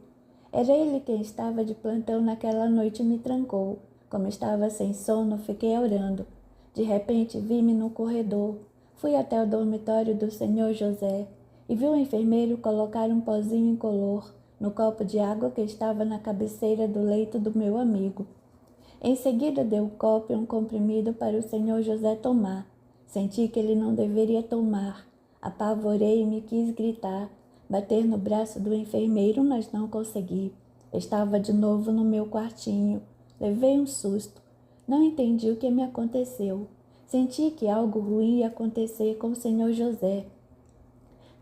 Era ele quem estava de plantão naquela noite e me trancou. Como estava sem sono, fiquei orando. De repente, vi-me no corredor. Fui até o dormitório do senhor José e vi o enfermeiro colocar um pozinho incolor no copo de água que estava na cabeceira do leito do meu amigo. Em seguida, deu o copo e um comprimido para o senhor José tomar. Senti que ele não deveria tomar. Apavorei-me e quis gritar, bater no braço do enfermeiro, mas não consegui. Estava de novo no meu quartinho. Levei um susto. Não entendi o que me aconteceu. Senti que algo ruim ia acontecer com o senhor José.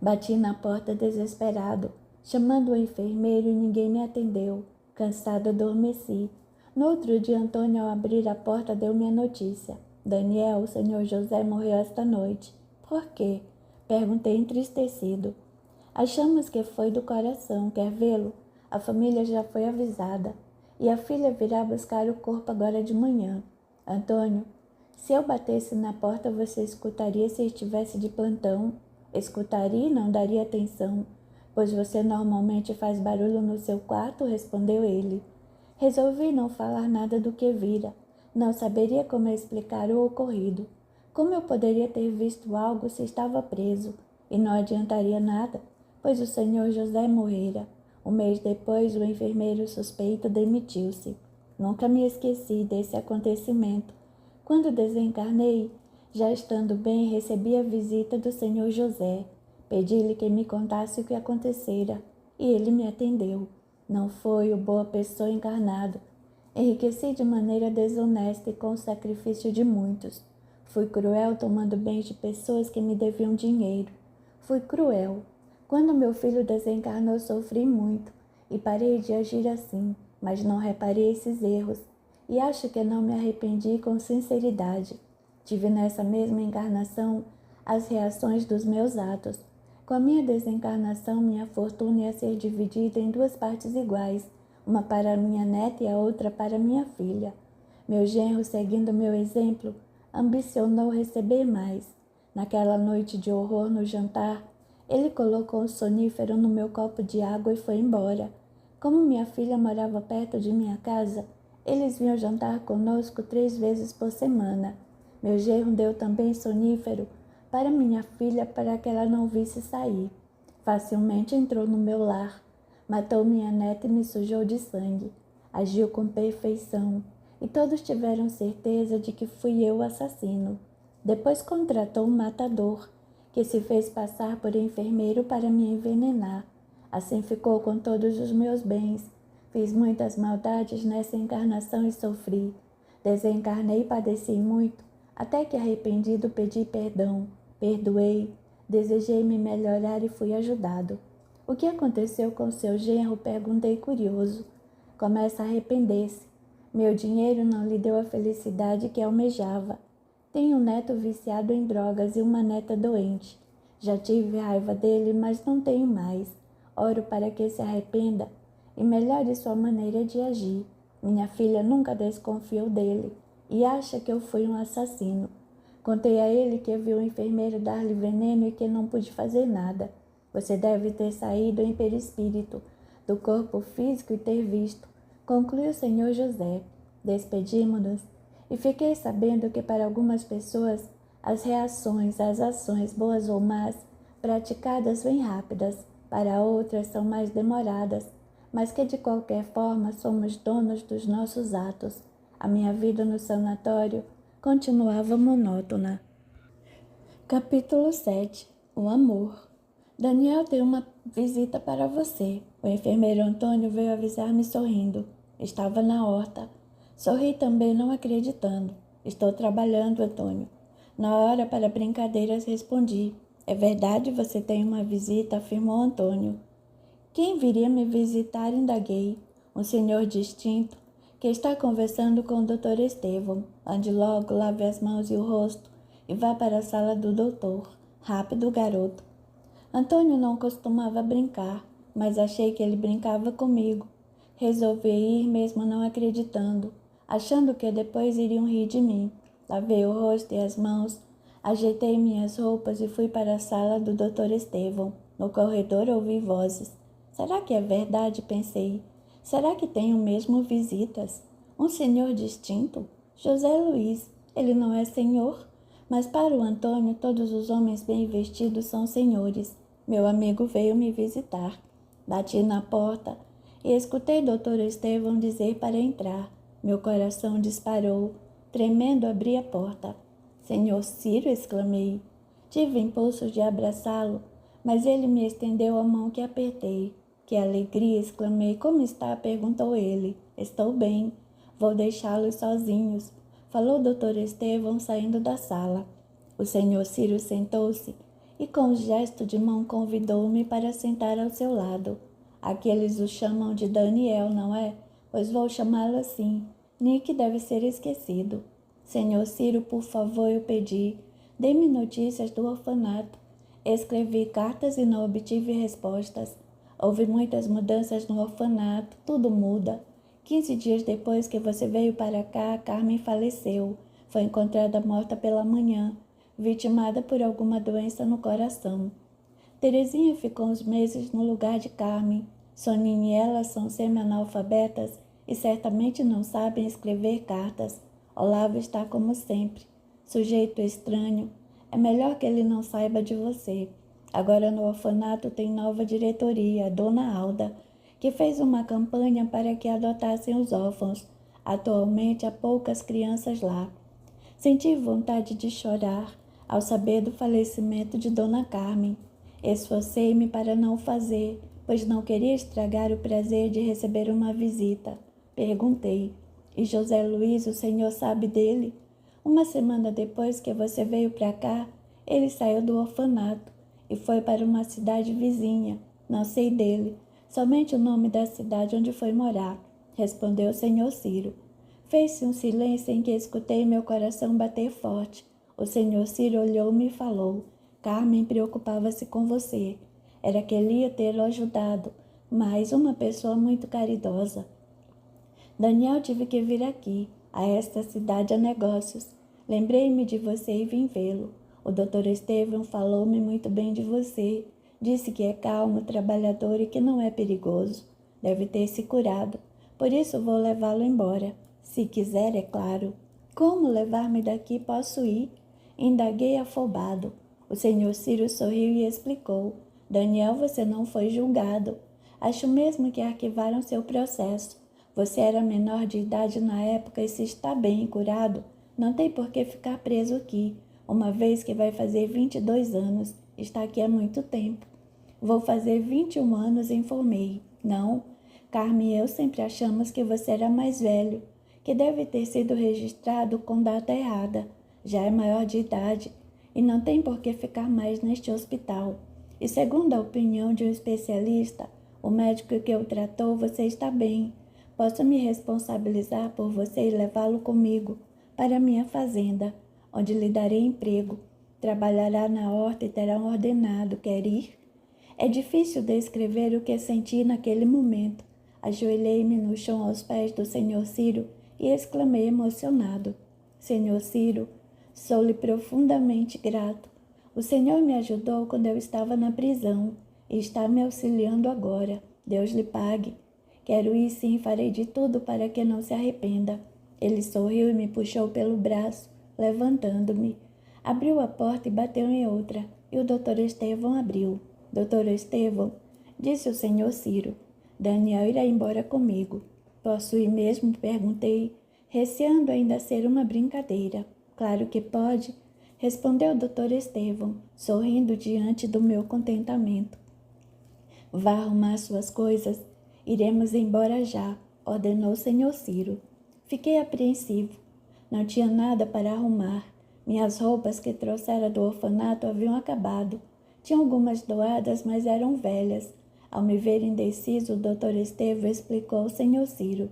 Bati na porta desesperado, chamando o enfermeiro e ninguém me atendeu. Cansado, adormeci. No outro dia, Antônio, ao abrir a porta, deu-me a notícia. Daniel, o senhor José morreu esta noite. Por quê? Perguntei entristecido. Achamos que foi do coração. Quer vê-lo? A família já foi avisada. E a filha virá buscar o corpo agora de manhã. Antônio, se eu batesse na porta, você escutaria se estivesse de plantão? Escutaria e não daria atenção, pois você normalmente faz barulho no seu quarto, respondeu ele. Resolvi não falar nada do que vira. Não saberia como explicar o ocorrido. Como eu poderia ter visto algo se estava preso? E não adiantaria nada, pois o senhor José morrera. Um mês depois, o enfermeiro suspeito demitiu-se. Nunca me esqueci desse acontecimento. Quando desencarnei, já estando bem, recebi a visita do senhor José. Pedi-lhe que me contasse o que acontecera, e ele me atendeu. Não foi o boa pessoa encarnado. Enriqueci de maneira desonesta e com o sacrifício de muitos. Fui cruel tomando bens de pessoas que me deviam dinheiro. Fui cruel. Quando meu filho desencarnou, sofri muito e parei de agir assim, mas não reparei esses erros e acho que não me arrependi com sinceridade. Tive nessa mesma encarnação as reações dos meus atos. Com a minha desencarnação, minha fortuna ia ser dividida em 2 partes iguais, uma para minha neta e a outra para minha filha. Meu genro, seguindo meu exemplo, ambicionou receber mais. Naquela noite de horror no jantar, ele colocou um sonífero no meu copo de água e foi embora. Como minha filha morava perto de minha casa, eles vinham jantar conosco 3 vezes por semana. Meu genro deu também sonífero para minha filha para que ela não visse sair. Facilmente entrou no meu lar, matou minha neta e me sujou de sangue. Agiu com perfeição, e todos tiveram certeza de que fui eu o assassino. Depois contratou um matador, que se fez passar por enfermeiro para me envenenar. Assim ficou com todos os meus bens. Fiz muitas maldades nessa encarnação e sofri. Desencarnei e padeci muito, até que arrependido pedi perdão. Perdoei, desejei me melhorar e fui ajudado. O que aconteceu com seu genro? Perguntei curioso. Começa a arrepender-se. Meu dinheiro não lhe deu a felicidade que almejava. Tenho um neto viciado em drogas e uma neta doente. Já tive raiva dele, mas não tenho mais. Oro para que se arrependa e melhore sua maneira de agir. Minha filha nunca desconfiou dele e acha que eu fui um assassino. Contei a ele que vi o enfermeiro dar-lhe veneno e que não pude fazer nada. Você deve ter saído em perispírito do corpo físico e ter visto, concluiu o senhor José. Despedimo-nos e fiquei sabendo que para algumas pessoas as reações às ações, boas ou más, praticadas vêm rápidas, para outras são mais demoradas, mas que de qualquer forma somos donos dos nossos atos. A minha vida no sanatório continuava monótona. Capítulo 7. O amor. Daniel, tem uma visita para você. O enfermeiro Antônio veio avisar-me sorrindo. Estava na horta. Sorri também, não acreditando. Estou trabalhando, Antônio. Na hora para brincadeiras respondi. É verdade, você tem uma visita, afirmou Antônio. Quem viria me visitar? Indaguei. Um senhor distinto, que está conversando com o Dr. Estevão. Ande logo, lave as mãos e o rosto e vá para a sala do doutor. Rápido, garoto. Antônio não costumava brincar, mas achei que ele brincava comigo. Resolvi ir mesmo não acreditando, achando que depois iriam rir de mim. Lavei o rosto e as mãos, ajeitei minhas roupas e fui para a sala do Dr. Estevão. No corredor ouvi vozes. Será que é verdade? Pensei. Será que tenho mesmo visitas? Um senhor distinto? José Luiz. Ele não é senhor? Mas para o Antônio todos os homens bem vestidos são senhores. Meu amigo veio me visitar. Bati na porta e escutei Dr. Estevão dizer para entrar. Meu coração disparou. Tremendo, abri a porta. Senhor Ciro, exclamei. Tive impulso de abraçá-lo, mas ele me estendeu a mão que apertei. Que alegria, exclamei. Como está? Perguntou ele. Estou bem. Vou deixá-los sozinhos, falou Dr. Estevão saindo da sala. O senhor Ciro sentou-se e com um gesto de mão convidou-me para sentar ao seu lado. Aqui eles o chamam de Daniel, não é? Pois vou chamá-lo assim. Nick deve ser esquecido. Senhor Ciro, por favor, eu pedi. Dê-me notícias do orfanato. Escrevi cartas e não obtive respostas. Houve muitas mudanças no orfanato, tudo muda. 15 dias depois que você veio para cá, Carmen faleceu. Foi encontrada morta pela manhã, vitimada por alguma doença no coração. Terezinha ficou uns meses no lugar de Carmen. Soninha e ela são semi-analfabetas e certamente não sabem escrever cartas. Olavo está como sempre. Sujeito estranho. É melhor que ele não saiba de você. Agora no orfanato tem nova diretoria, a Dona Alda, que fez uma campanha para que adotassem os órfãos. Atualmente há poucas crianças lá. Senti vontade de chorar ao saber do falecimento de Dona Carmen. Esforcei-me para não fazer, pois não queria estragar o prazer de receber uma visita. Perguntei, e José Luiz, o senhor sabe dele? Uma semana depois que você veio para cá, ele saiu do orfanato e foi para uma cidade vizinha. Não sei dele, somente o nome da cidade onde foi morar, respondeu o senhor Ciro. Fez-se um silêncio em que escutei meu coração bater forte. O senhor Ciro olhou-me e falou, Carmen preocupava-se com você. Era que ele ia ter ajudado, mas uma pessoa muito caridosa. Daniel, tive que vir aqui, a esta cidade a negócios. Lembrei-me de você e vim vê-lo. O Dr. Estevão falou-me muito bem de você. Disse que é calmo, trabalhador e que não é perigoso. Deve ter se curado. Por isso vou levá-lo embora. Se quiser, é claro. Como levar-me daqui posso ir? Indaguei afobado. O senhor Ciro sorriu e explicou. Daniel, você não foi julgado. Acho mesmo que arquivaram seu processo. Você era menor de idade na época e se está bem e curado, não tem por que ficar preso aqui, uma vez que vai fazer 22 anos. Está aqui há muito tempo. Vou fazer 21 anos, informei. Não, Carme e eu sempre achamos que você era mais velho, que deve ter sido registrado com data errada. Já é maior de idade e não tem por que ficar mais neste hospital. E segundo a opinião de um especialista, o médico que o tratou, você está bem. Posso me responsabilizar por você e levá-lo comigo para minha fazenda, onde lhe darei emprego. Trabalhará na horta e terá um ordenado. Quer ir? É difícil descrever o que senti naquele momento. Ajoelhei-me no chão aos pés do senhor Ciro e exclamei emocionado. Senhor Ciro, sou-lhe profundamente grato. O senhor me ajudou quando eu estava na prisão e está me auxiliando agora. Deus lhe pague. Quero ir sim, farei de tudo para que não se arrependa. Ele sorriu e me puxou pelo braço, levantando-me. Abriu a porta e bateu em outra, e o doutor Estevão abriu. Doutor Estevão, disse o senhor Ciro, Daniel irá embora comigo. Posso ir mesmo? Perguntei, receando ainda ser uma brincadeira. Claro que pode, respondeu o doutor Estevão, sorrindo diante do meu contentamento. Vá arrumar suas coisas. Iremos embora já, ordenou o senhor Ciro. Fiquei apreensivo. Não tinha nada para arrumar. Minhas roupas que trouxera do orfanato haviam acabado. Tinha algumas doadas, mas eram velhas. Ao me ver indeciso, o doutor Estevão explicou ao senhor Ciro.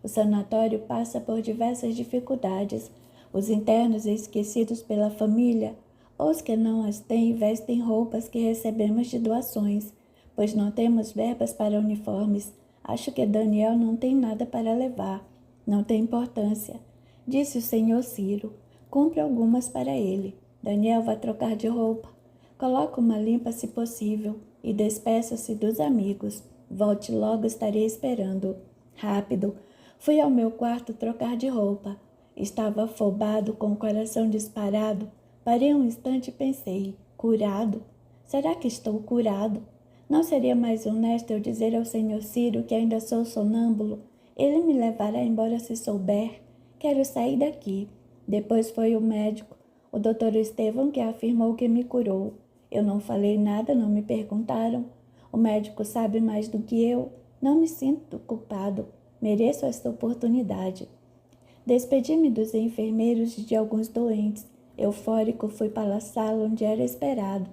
O sanatório passa por diversas dificuldades. Os internos esquecidos pela família, ou os que não as têm, vestem roupas que recebemos de doações, pois não temos verbas para uniformes. Acho que Daniel não tem nada para levar. Não tem importância, disse o senhor Ciro. Compre algumas para ele. Daniel vai trocar de roupa. Coloque uma limpa se possível e despeça-se dos amigos. Volte logo, estarei esperando. Rápido. Fui ao meu quarto trocar de roupa. Estava afobado, com o coração disparado. Parei um instante e pensei, curado? Será que estou curado? Não seria mais honesto eu dizer ao senhor Ciro que ainda sou sonâmbulo? Ele me levará embora se souber. Quero sair daqui. Depois foi o médico, o doutor Estevão, que afirmou que me curou. Eu não falei nada, não me perguntaram. O médico sabe mais do que eu. Não me sinto culpado. Mereço esta oportunidade. Despedi-me dos enfermeiros e de alguns doentes. Eufórico, fui para a sala onde era esperado.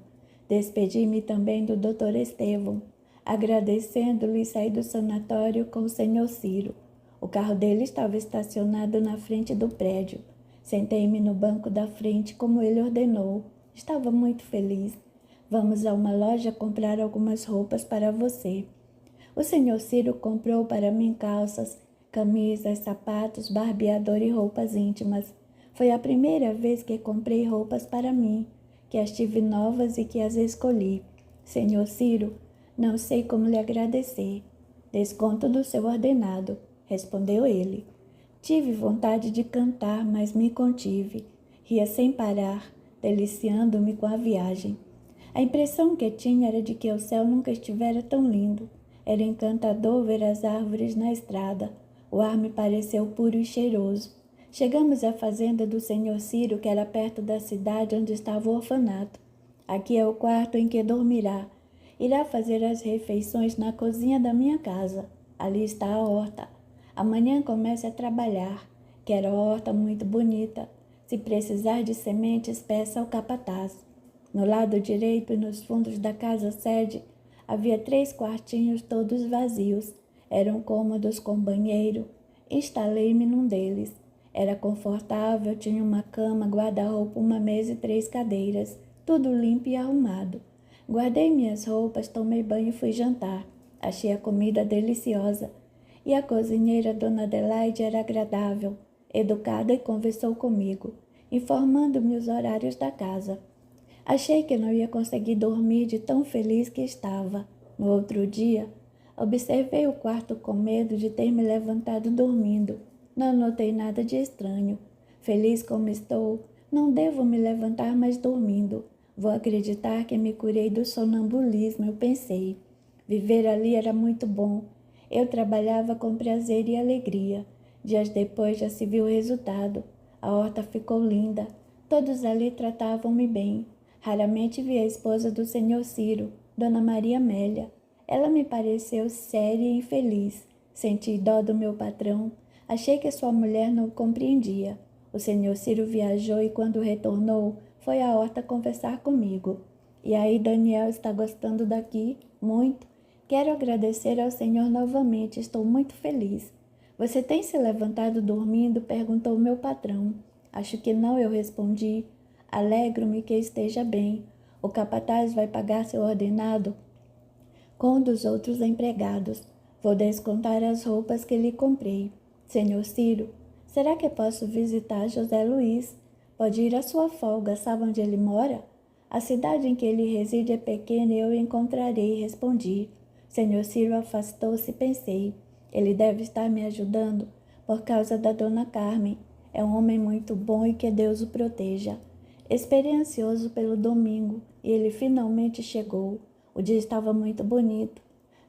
Despedi-me também do doutor Estevão. Agradecendo-lhe, saí do sanatório com o senhor Ciro. O carro dele estava estacionado na frente do prédio. Sentei-me no banco da frente, como ele ordenou. Estava muito feliz. Vamos a uma loja comprar algumas roupas para você. O senhor Ciro comprou para mim calças, camisas, sapatos, barbeador e roupas íntimas. Foi a primeira vez que comprei roupas para mim, que as tive novas e que as escolhi. Senhor Ciro, não sei como lhe agradecer. Desconto do seu ordenado, respondeu ele. Tive vontade de cantar, mas me contive. Ria sem parar, deliciando-me com a viagem. A impressão que tinha era de que o céu nunca estivera tão lindo. Era encantador ver as árvores na estrada. O ar me pareceu puro e cheiroso. Chegamos à fazenda do senhor Ciro, que era perto da cidade onde estava o orfanato. Aqui é o quarto em que dormirá. Irá fazer as refeições na cozinha da minha casa. Ali está a horta. Amanhã comece a trabalhar. Quero a horta muito bonita. Se precisar de sementes, peça ao capataz. No lado direito e nos fundos da casa-sede, havia 3 quartinhos todos vazios. Eram cômodos com banheiro. Instalei-me num deles. Era confortável, tinha uma cama, guarda-roupa, uma mesa e 3 cadeiras. Tudo limpo e arrumado. Guardei minhas roupas, tomei banho e fui jantar. Achei a comida deliciosa. E a cozinheira, Dona Adelaide, era agradável, educada e conversou comigo, informando-me os horários da casa. Achei que não ia conseguir dormir de tão feliz que estava. No outro dia, Observei o quarto com medo de ter me levantado dormindo. Não notei nada de estranho. Feliz como estou, não devo me levantar mais dormindo. Vou acreditar que me curei do sonambulismo, eu pensei. Viver ali era muito bom. Eu trabalhava com prazer e alegria. Dias depois já se viu o resultado. A horta ficou linda. Todos ali tratavam-me bem. Raramente vi a esposa do senhor Ciro, Dona Maria Amélia. Ela me pareceu séria e infeliz. Senti dó do meu patrão. Achei que sua mulher não o compreendia. O senhor Ciro viajou e quando retornou, foi à horta conversar comigo. E aí Daniel está gostando daqui? Muito. Quero agradecer ao senhor novamente, estou muito feliz. Você tem se levantado dormindo? Perguntou meu patrão. Acho que não, eu respondi. Alegro-me que esteja bem. O capataz vai pagar seu ordenado com um dos outros empregados. Vou descontar as roupas que lhe comprei. Senhor Ciro, será que posso visitar José Luiz? Pode ir à sua folga, sabe onde ele mora? A cidade em que ele reside é pequena e eu o encontrarei, respondi. Senhor Ciro afastou-se e pensei. Ele deve estar me ajudando por causa da dona Carmen. É um homem muito bom e que Deus o proteja. Esperei ansioso pelo domingo e ele finalmente chegou. O dia estava muito bonito.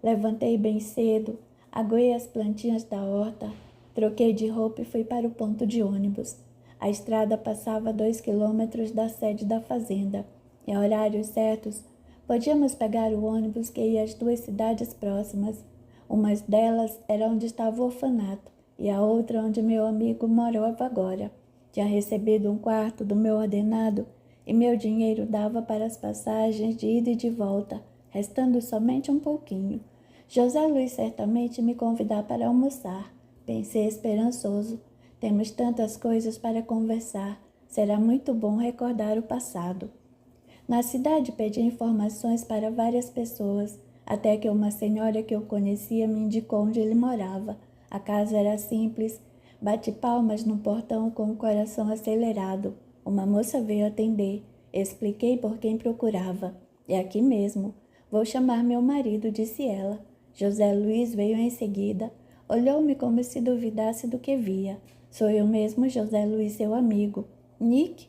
Levantei bem cedo, aguei as plantinhas da horta, troquei de roupa e fui para o ponto de ônibus. A estrada passava a 2 quilômetros da sede da fazenda. Em horários certos, podíamos pegar o ônibus que ia às 2 cidades próximas. Uma delas era onde estava o orfanato e a outra onde meu amigo morava agora. Tinha recebido um quarto do meu ordenado e meu dinheiro dava para as passagens de ida e de volta, restando somente um pouquinho. José Luiz certamente me convidar para almoçar. Pensei esperançoso. Temos tantas coisas para conversar. Será muito bom recordar o passado. Na cidade pedi informações para várias pessoas, até que uma senhora que eu conhecia me indicou onde ele morava. A casa era simples. Bati palmas no portão com o coração acelerado. Uma moça veio atender. Expliquei por quem procurava. É aqui mesmo. Vou chamar meu marido, disse ela. José Luiz veio em seguida. Olhou-me como se duvidasse do que via. Sou eu mesmo, José Luiz, seu amigo. Nick?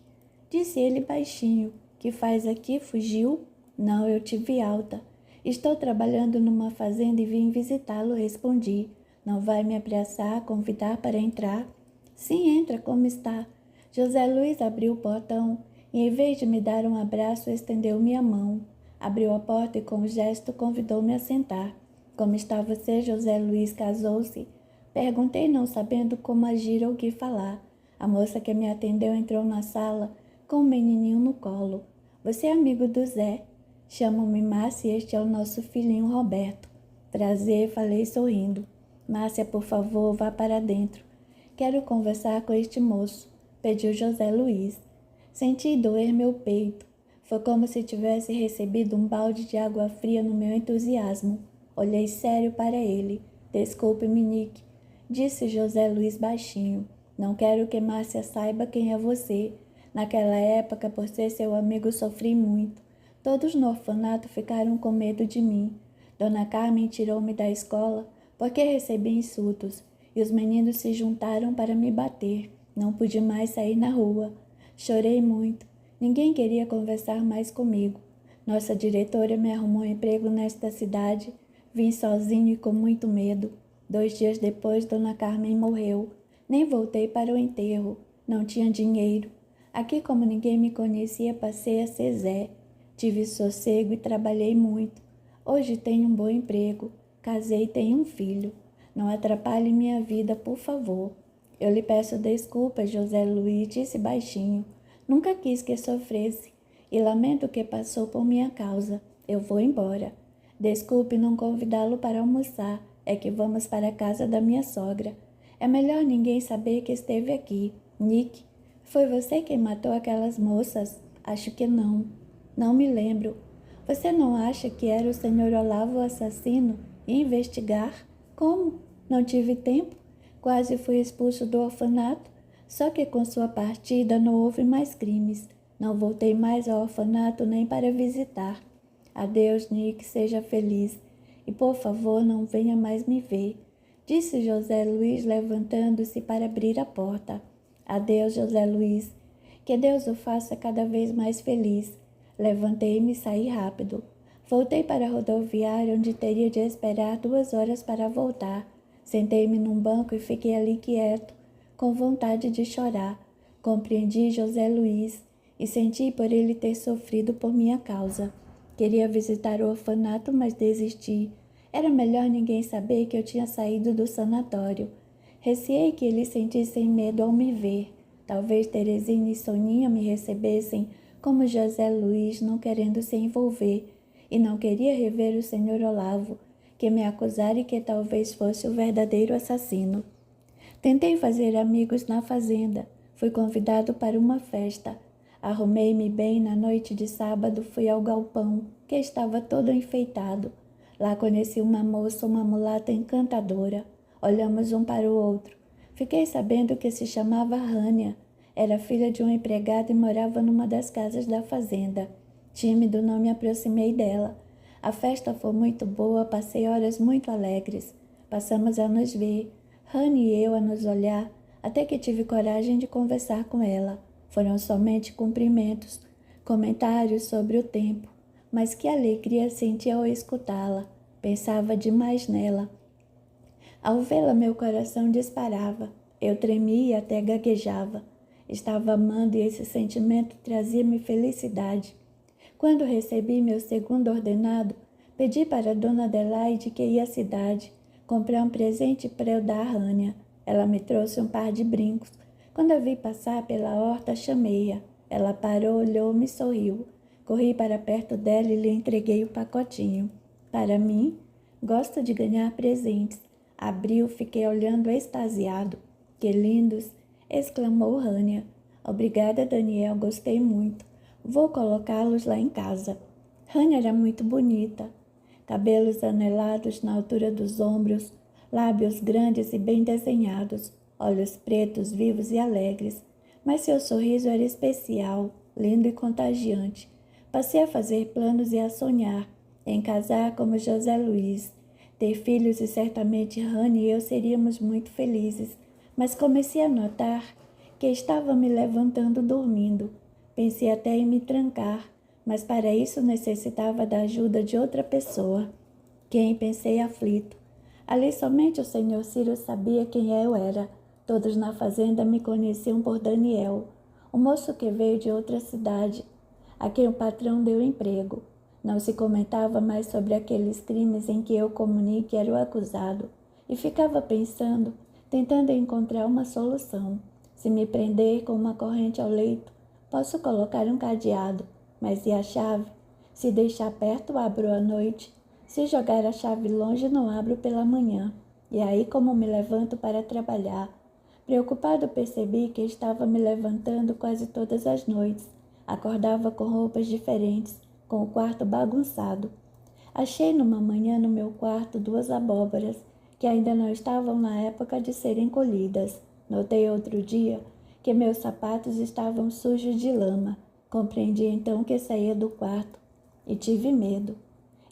Disse ele baixinho. Que faz aqui? Fugiu? Não, eu tive alta. Estou trabalhando numa fazenda e vim visitá-lo, respondi. Não vai me apressar, convidar para entrar? Sim, entra, como está? José Luiz abriu o portão e, em vez de me dar um abraço, estendeu-me a mão. Abriu a porta e, com um gesto, convidou-me a sentar. Como está você, José Luiz? Casou-se? Perguntei, não sabendo como agir ou o que falar. A moça que me atendeu entrou na sala com um menininho no colo. Você é amigo do Zé? Chamo-me Márcia e este é o nosso filhinho Roberto. Prazer, falei sorrindo. Márcia, por favor, vá para dentro. Quero conversar com este moço, pediu José Luiz. Senti doer meu peito. Foi como se tivesse recebido um balde de água fria no meu entusiasmo. Olhei sério para ele. Desculpe-me, Nick, disse José Luiz baixinho. Não quero que Márcia saiba quem é você. Naquela época, por ser seu amigo, sofri muito. Todos no orfanato ficaram com medo de mim. Dona Carmen tirou-me da escola porque recebi insultos e os meninos se juntaram para me bater. Não pude mais sair na rua. Chorei muito. Ninguém queria conversar mais comigo. Nossa diretora me arrumou um emprego nesta cidade. Vim sozinho e com muito medo. 2 dias depois, Dona Carmen morreu. Nem voltei para o enterro. Não tinha dinheiro. Aqui, como ninguém me conhecia, passei a ser Zé. Tive sossego e trabalhei muito. Hoje tenho um bom emprego. Casei e tenho um filho. Não atrapalhe minha vida, por favor. Eu lhe peço desculpas, José Luiz, disse baixinho. Nunca quis que sofresse e lamento que passou por minha causa. Eu vou embora. Desculpe não convidá-lo para almoçar. É que vamos para a casa da minha sogra. É melhor ninguém saber que esteve aqui. Nick, foi você quem matou aquelas moças? Acho que não. Não me lembro. Você não acha que era o Sr. Olavo o assassino? E investigar? Como? Não tive tempo. Quase fui expulso do orfanato. Só que com sua partida não houve mais crimes. Não voltei mais ao orfanato nem para visitar. Adeus, Nick, seja feliz. e por favor não venha mais me ver, disse José Luiz, levantando-se para abrir a porta. Adeus, José Luiz. Que Deus o faça cada vez mais feliz. Levantei-me e saí rápido. Voltei para a rodoviária, onde teria de esperar 2 horas para voltar. Sentei-me num banco e fiquei ali quieto, com vontade de chorar. Compreendi José Luiz e senti por ele ter sofrido por minha causa. Queria visitar o orfanato, mas desisti. Era melhor ninguém saber que eu tinha saído do sanatório. Receei que eles sentissem medo ao me ver. Talvez Terezinha e Soninha me recebessem como José Luiz, não querendo se envolver, e não queria rever o senhor Olavo, que me acusara e que talvez fosse o verdadeiro assassino. Tentei fazer amigos na fazenda. Fui convidado para uma festa. Arrumei-me bem na noite de sábado, fui ao galpão, que estava todo enfeitado. Lá conheci uma moça, uma mulata encantadora. Olhamos um para o outro. Fiquei sabendo que se chamava Rânia. Era filha de um empregado e morava numa das casas da fazenda. Tímido, não me aproximei dela. A festa foi muito boa, passei horas muito alegres. Passamos a nos ver, Rani e eu a nos olhar, até que tive coragem de conversar com ela. Foram somente cumprimentos, comentários sobre o tempo, mas que alegria senti ao escutá-la. Pensava demais nela. Ao vê-la, meu coração disparava. Eu tremia e até gaguejava. Estava amando e esse sentimento trazia-me felicidade. Quando recebi meu segundo ordenado, pedi para a dona Adelaide que ia à cidade. Comprei um presente para eu dar à Rânia. Ela me trouxe um par de brincos. Quando a vi passar pela horta, chamei-a. Ela parou, olhou-me e sorriu. Corri para perto dela e lhe entreguei o pacotinho. Para mim, gosto de ganhar presentes. Abriu, fiquei olhando extasiado. Que lindos! Exclamou Rânia. Obrigada, Daniel, gostei muito. Vou colocá-los lá em casa. Rânia era muito bonita. Cabelos anelados na altura dos ombros, lábios grandes e bem desenhados, olhos pretos, vivos e alegres. Mas seu sorriso era especial, lindo e contagiante. Passei a fazer planos e a sonhar, em casar como José Luiz, ter filhos e certamente Rani e eu seríamos muito felizes. Mas comecei a notar que estava me levantando dormindo. Pensei até em me trancar, mas para isso necessitava da ajuda de outra pessoa. Quem? Pensei aflito. Ali somente o senhor Ciro sabia quem eu era. Todos na fazenda me conheciam por Daniel, o moço que veio de outra cidade, a quem o patrão deu emprego. Não se comentava mais sobre aqueles crimes em que eu comuniquei que era o acusado, e ficava pensando, tentando encontrar uma solução. Se me prender com uma corrente ao leito, posso colocar um cadeado, mas e a chave? Se deixar perto, abro à noite. Se jogar a chave longe, não abro pela manhã. E aí, como me levanto para trabalhar? Preocupado, percebi que estava me levantando quase todas as noites. Acordava com roupas diferentes, com o quarto bagunçado. Achei numa manhã no meu quarto 2 abóboras, que ainda não estavam na época de serem colhidas. Notei outro dia que meus sapatos estavam sujos de lama. Compreendi então que saía do quarto e tive medo.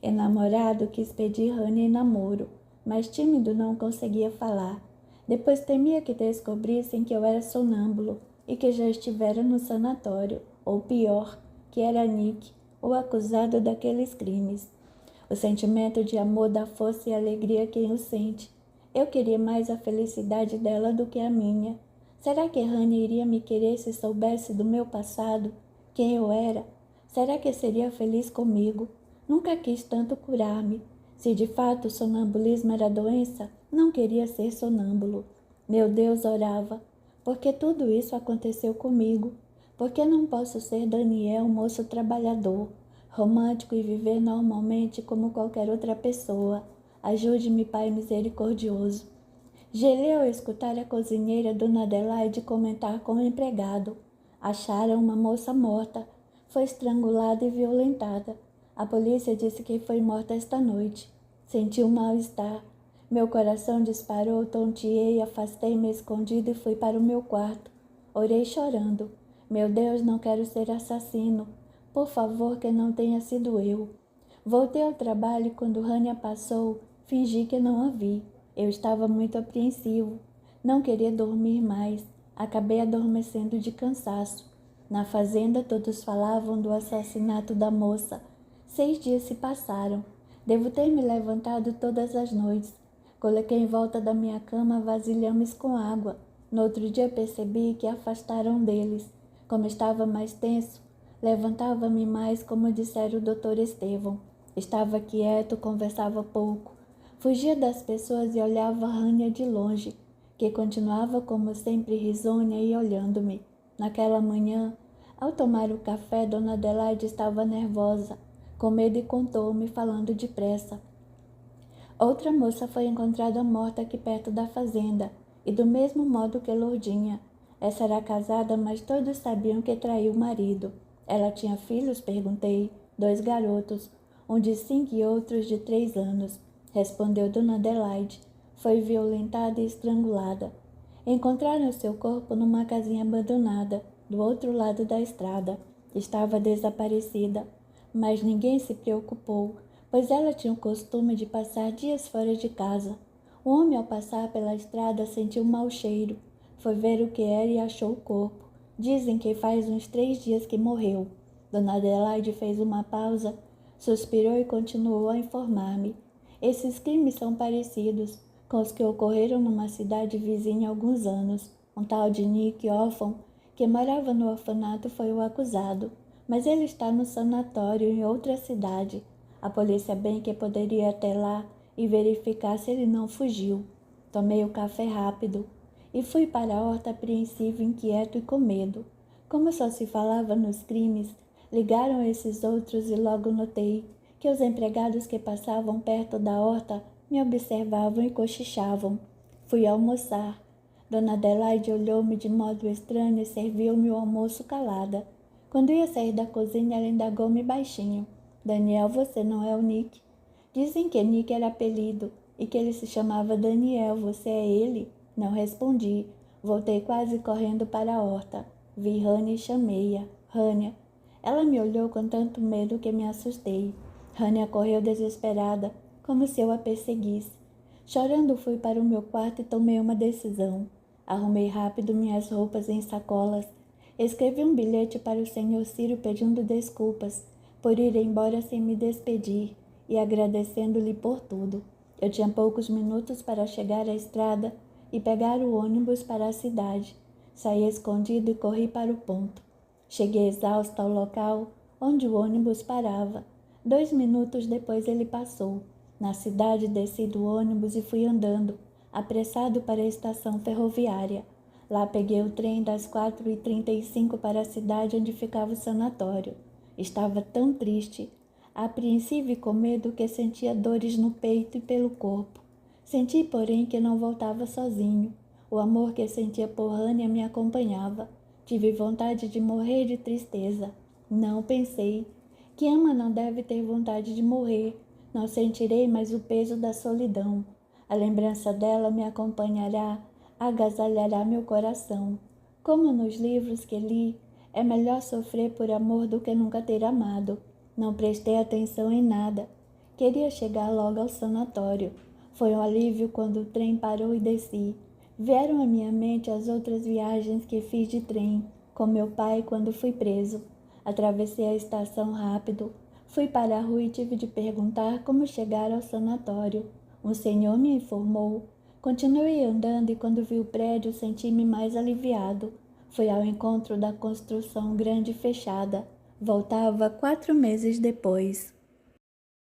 Enamorado quis pedir Rani em namoro, mas tímido não conseguia falar. Depois temia que descobrissem que eu era sonâmbulo e que já estivera no sanatório, ou pior, que era Nick, o acusado daqueles crimes. O sentimento de amor dá força e alegria a quem o sente. Eu queria mais a felicidade dela do que a minha. Será que Rani iria me querer se soubesse do meu passado, quem eu era? Será que seria feliz comigo? Nunca quis tanto curar-me. Se de fato o sonambulismo era doença, não queria ser sonâmbulo. Meu Deus, orava. Por que tudo isso aconteceu comigo? Por que não posso ser Daniel, moço trabalhador, romântico e viver normalmente como qualquer outra pessoa? Ajude-me, Pai misericordioso. Gelei ao escutar a cozinheira Dona Adelaide comentar com o empregado. Acharam uma moça morta. Foi estrangulada e violentada. A polícia disse que foi morta esta noite. Senti um mal-estar. Meu coração disparou, tonteei, afastei-me escondido e fui para o meu quarto. Orei chorando. Meu Deus, não quero ser assassino. Por favor, que não tenha sido eu. Voltei ao trabalho e quando Rania passou, fingi que não a vi. Eu estava muito apreensivo. Não queria dormir mais. Acabei adormecendo de cansaço. Na fazenda todos falavam do assassinato da moça. 6 dias se passaram. Devo ter me levantado todas as noites. Coloquei em volta da minha cama vasilhames com água. No outro dia percebi que afastaram deles. Como estava mais tenso, levantava-me mais, como dissera o Dr. Estevão. Estava quieto, conversava pouco. Fugia das pessoas e olhava Rania de longe, que continuava como sempre risonha e olhando-me. Naquela manhã, ao tomar o café, Dona Adelaide estava nervosa, com medo e contou-me, falando depressa. Outra moça foi encontrada morta aqui perto da fazenda, e do mesmo modo que Lourdinha. Essa era casada, mas todos sabiam que traiu o marido. Ela tinha filhos? Perguntei. 2 garotos, um de 5 e outros de 3 anos. Respondeu Dona Adelaide. Foi violentada e estrangulada. Encontraram seu corpo numa casinha abandonada, do outro lado da estrada. Estava desaparecida, mas ninguém se preocupou, pois ela tinha o costume de passar dias fora de casa. O homem, ao passar pela estrada, sentiu um mau cheiro. Foi ver o que era e achou o corpo. Dizem que faz uns 3 dias que morreu. Dona Adelaide fez uma pausa, suspirou e continuou a informar-me. Esses crimes são parecidos com os que ocorreram numa cidade vizinha há alguns anos. Um tal de Nick, órfão, que morava no orfanato, foi o acusado, mas ele está no sanatório em outra cidade. A polícia bem que poderia ir até lá e verificar se ele não fugiu. Tomei o café rápido e fui para a horta apreensivo, inquieto e com medo. Como só se falava nos crimes, ligaram esses outros e logo notei que os empregados que passavam perto da horta me observavam e cochichavam. Fui almoçar. Dona Adelaide olhou-me de modo estranho e serviu-me o almoço calada. Quando ia sair da cozinha, ela indagou-me baixinho. Daniel, você não é o Nick? Dizem que Nick era apelido e que ele se chamava Daniel. Você é ele? Não respondi. Voltei quase correndo para a horta. Vi Rania e chamei-a. Rania. Ela me olhou com tanto medo que me assustei. Rania correu desesperada, como se eu a perseguisse. Chorando, fui para o meu quarto e tomei uma decisão. Arrumei rápido minhas roupas em sacolas. Escrevi um bilhete para o senhor Ciro pedindo desculpas por ir embora sem me despedir e agradecendo-lhe por tudo. Eu tinha poucos minutos para chegar à estrada e pegar o ônibus para a cidade. Saí escondido e corri para o ponto. Cheguei exausto ao local onde o ônibus parava. 2 minutos depois ele passou. Na cidade desci do ônibus e fui andando, apressado para a estação ferroviária. Lá peguei o trem das 4h35 para a cidade onde ficava o sanatório. Estava tão triste, apreensivo e com medo que sentia dores no peito e pelo corpo. Senti, porém, que não voltava sozinho. O amor que sentia por Rania me acompanhava. Tive vontade de morrer de tristeza. Não, pensei, que ama não deve ter vontade de morrer. Não sentirei mais o peso da solidão. A lembrança dela me acompanhará, agasalhará meu coração. Como nos livros que li, é melhor sofrer por amor do que nunca ter amado. Não prestei atenção em nada. Queria chegar logo ao sanatório. Foi um alívio quando o trem parou e desci. Vieram à minha mente as outras viagens que fiz de trem, com meu pai quando fui preso. Atravessei a estação rápido. Fui para a rua e tive de perguntar como chegar ao sanatório. Um senhor me informou. Continuei andando e quando vi o prédio senti-me mais aliviado. Fui ao encontro da construção grande e fechada. Voltava 4 meses depois.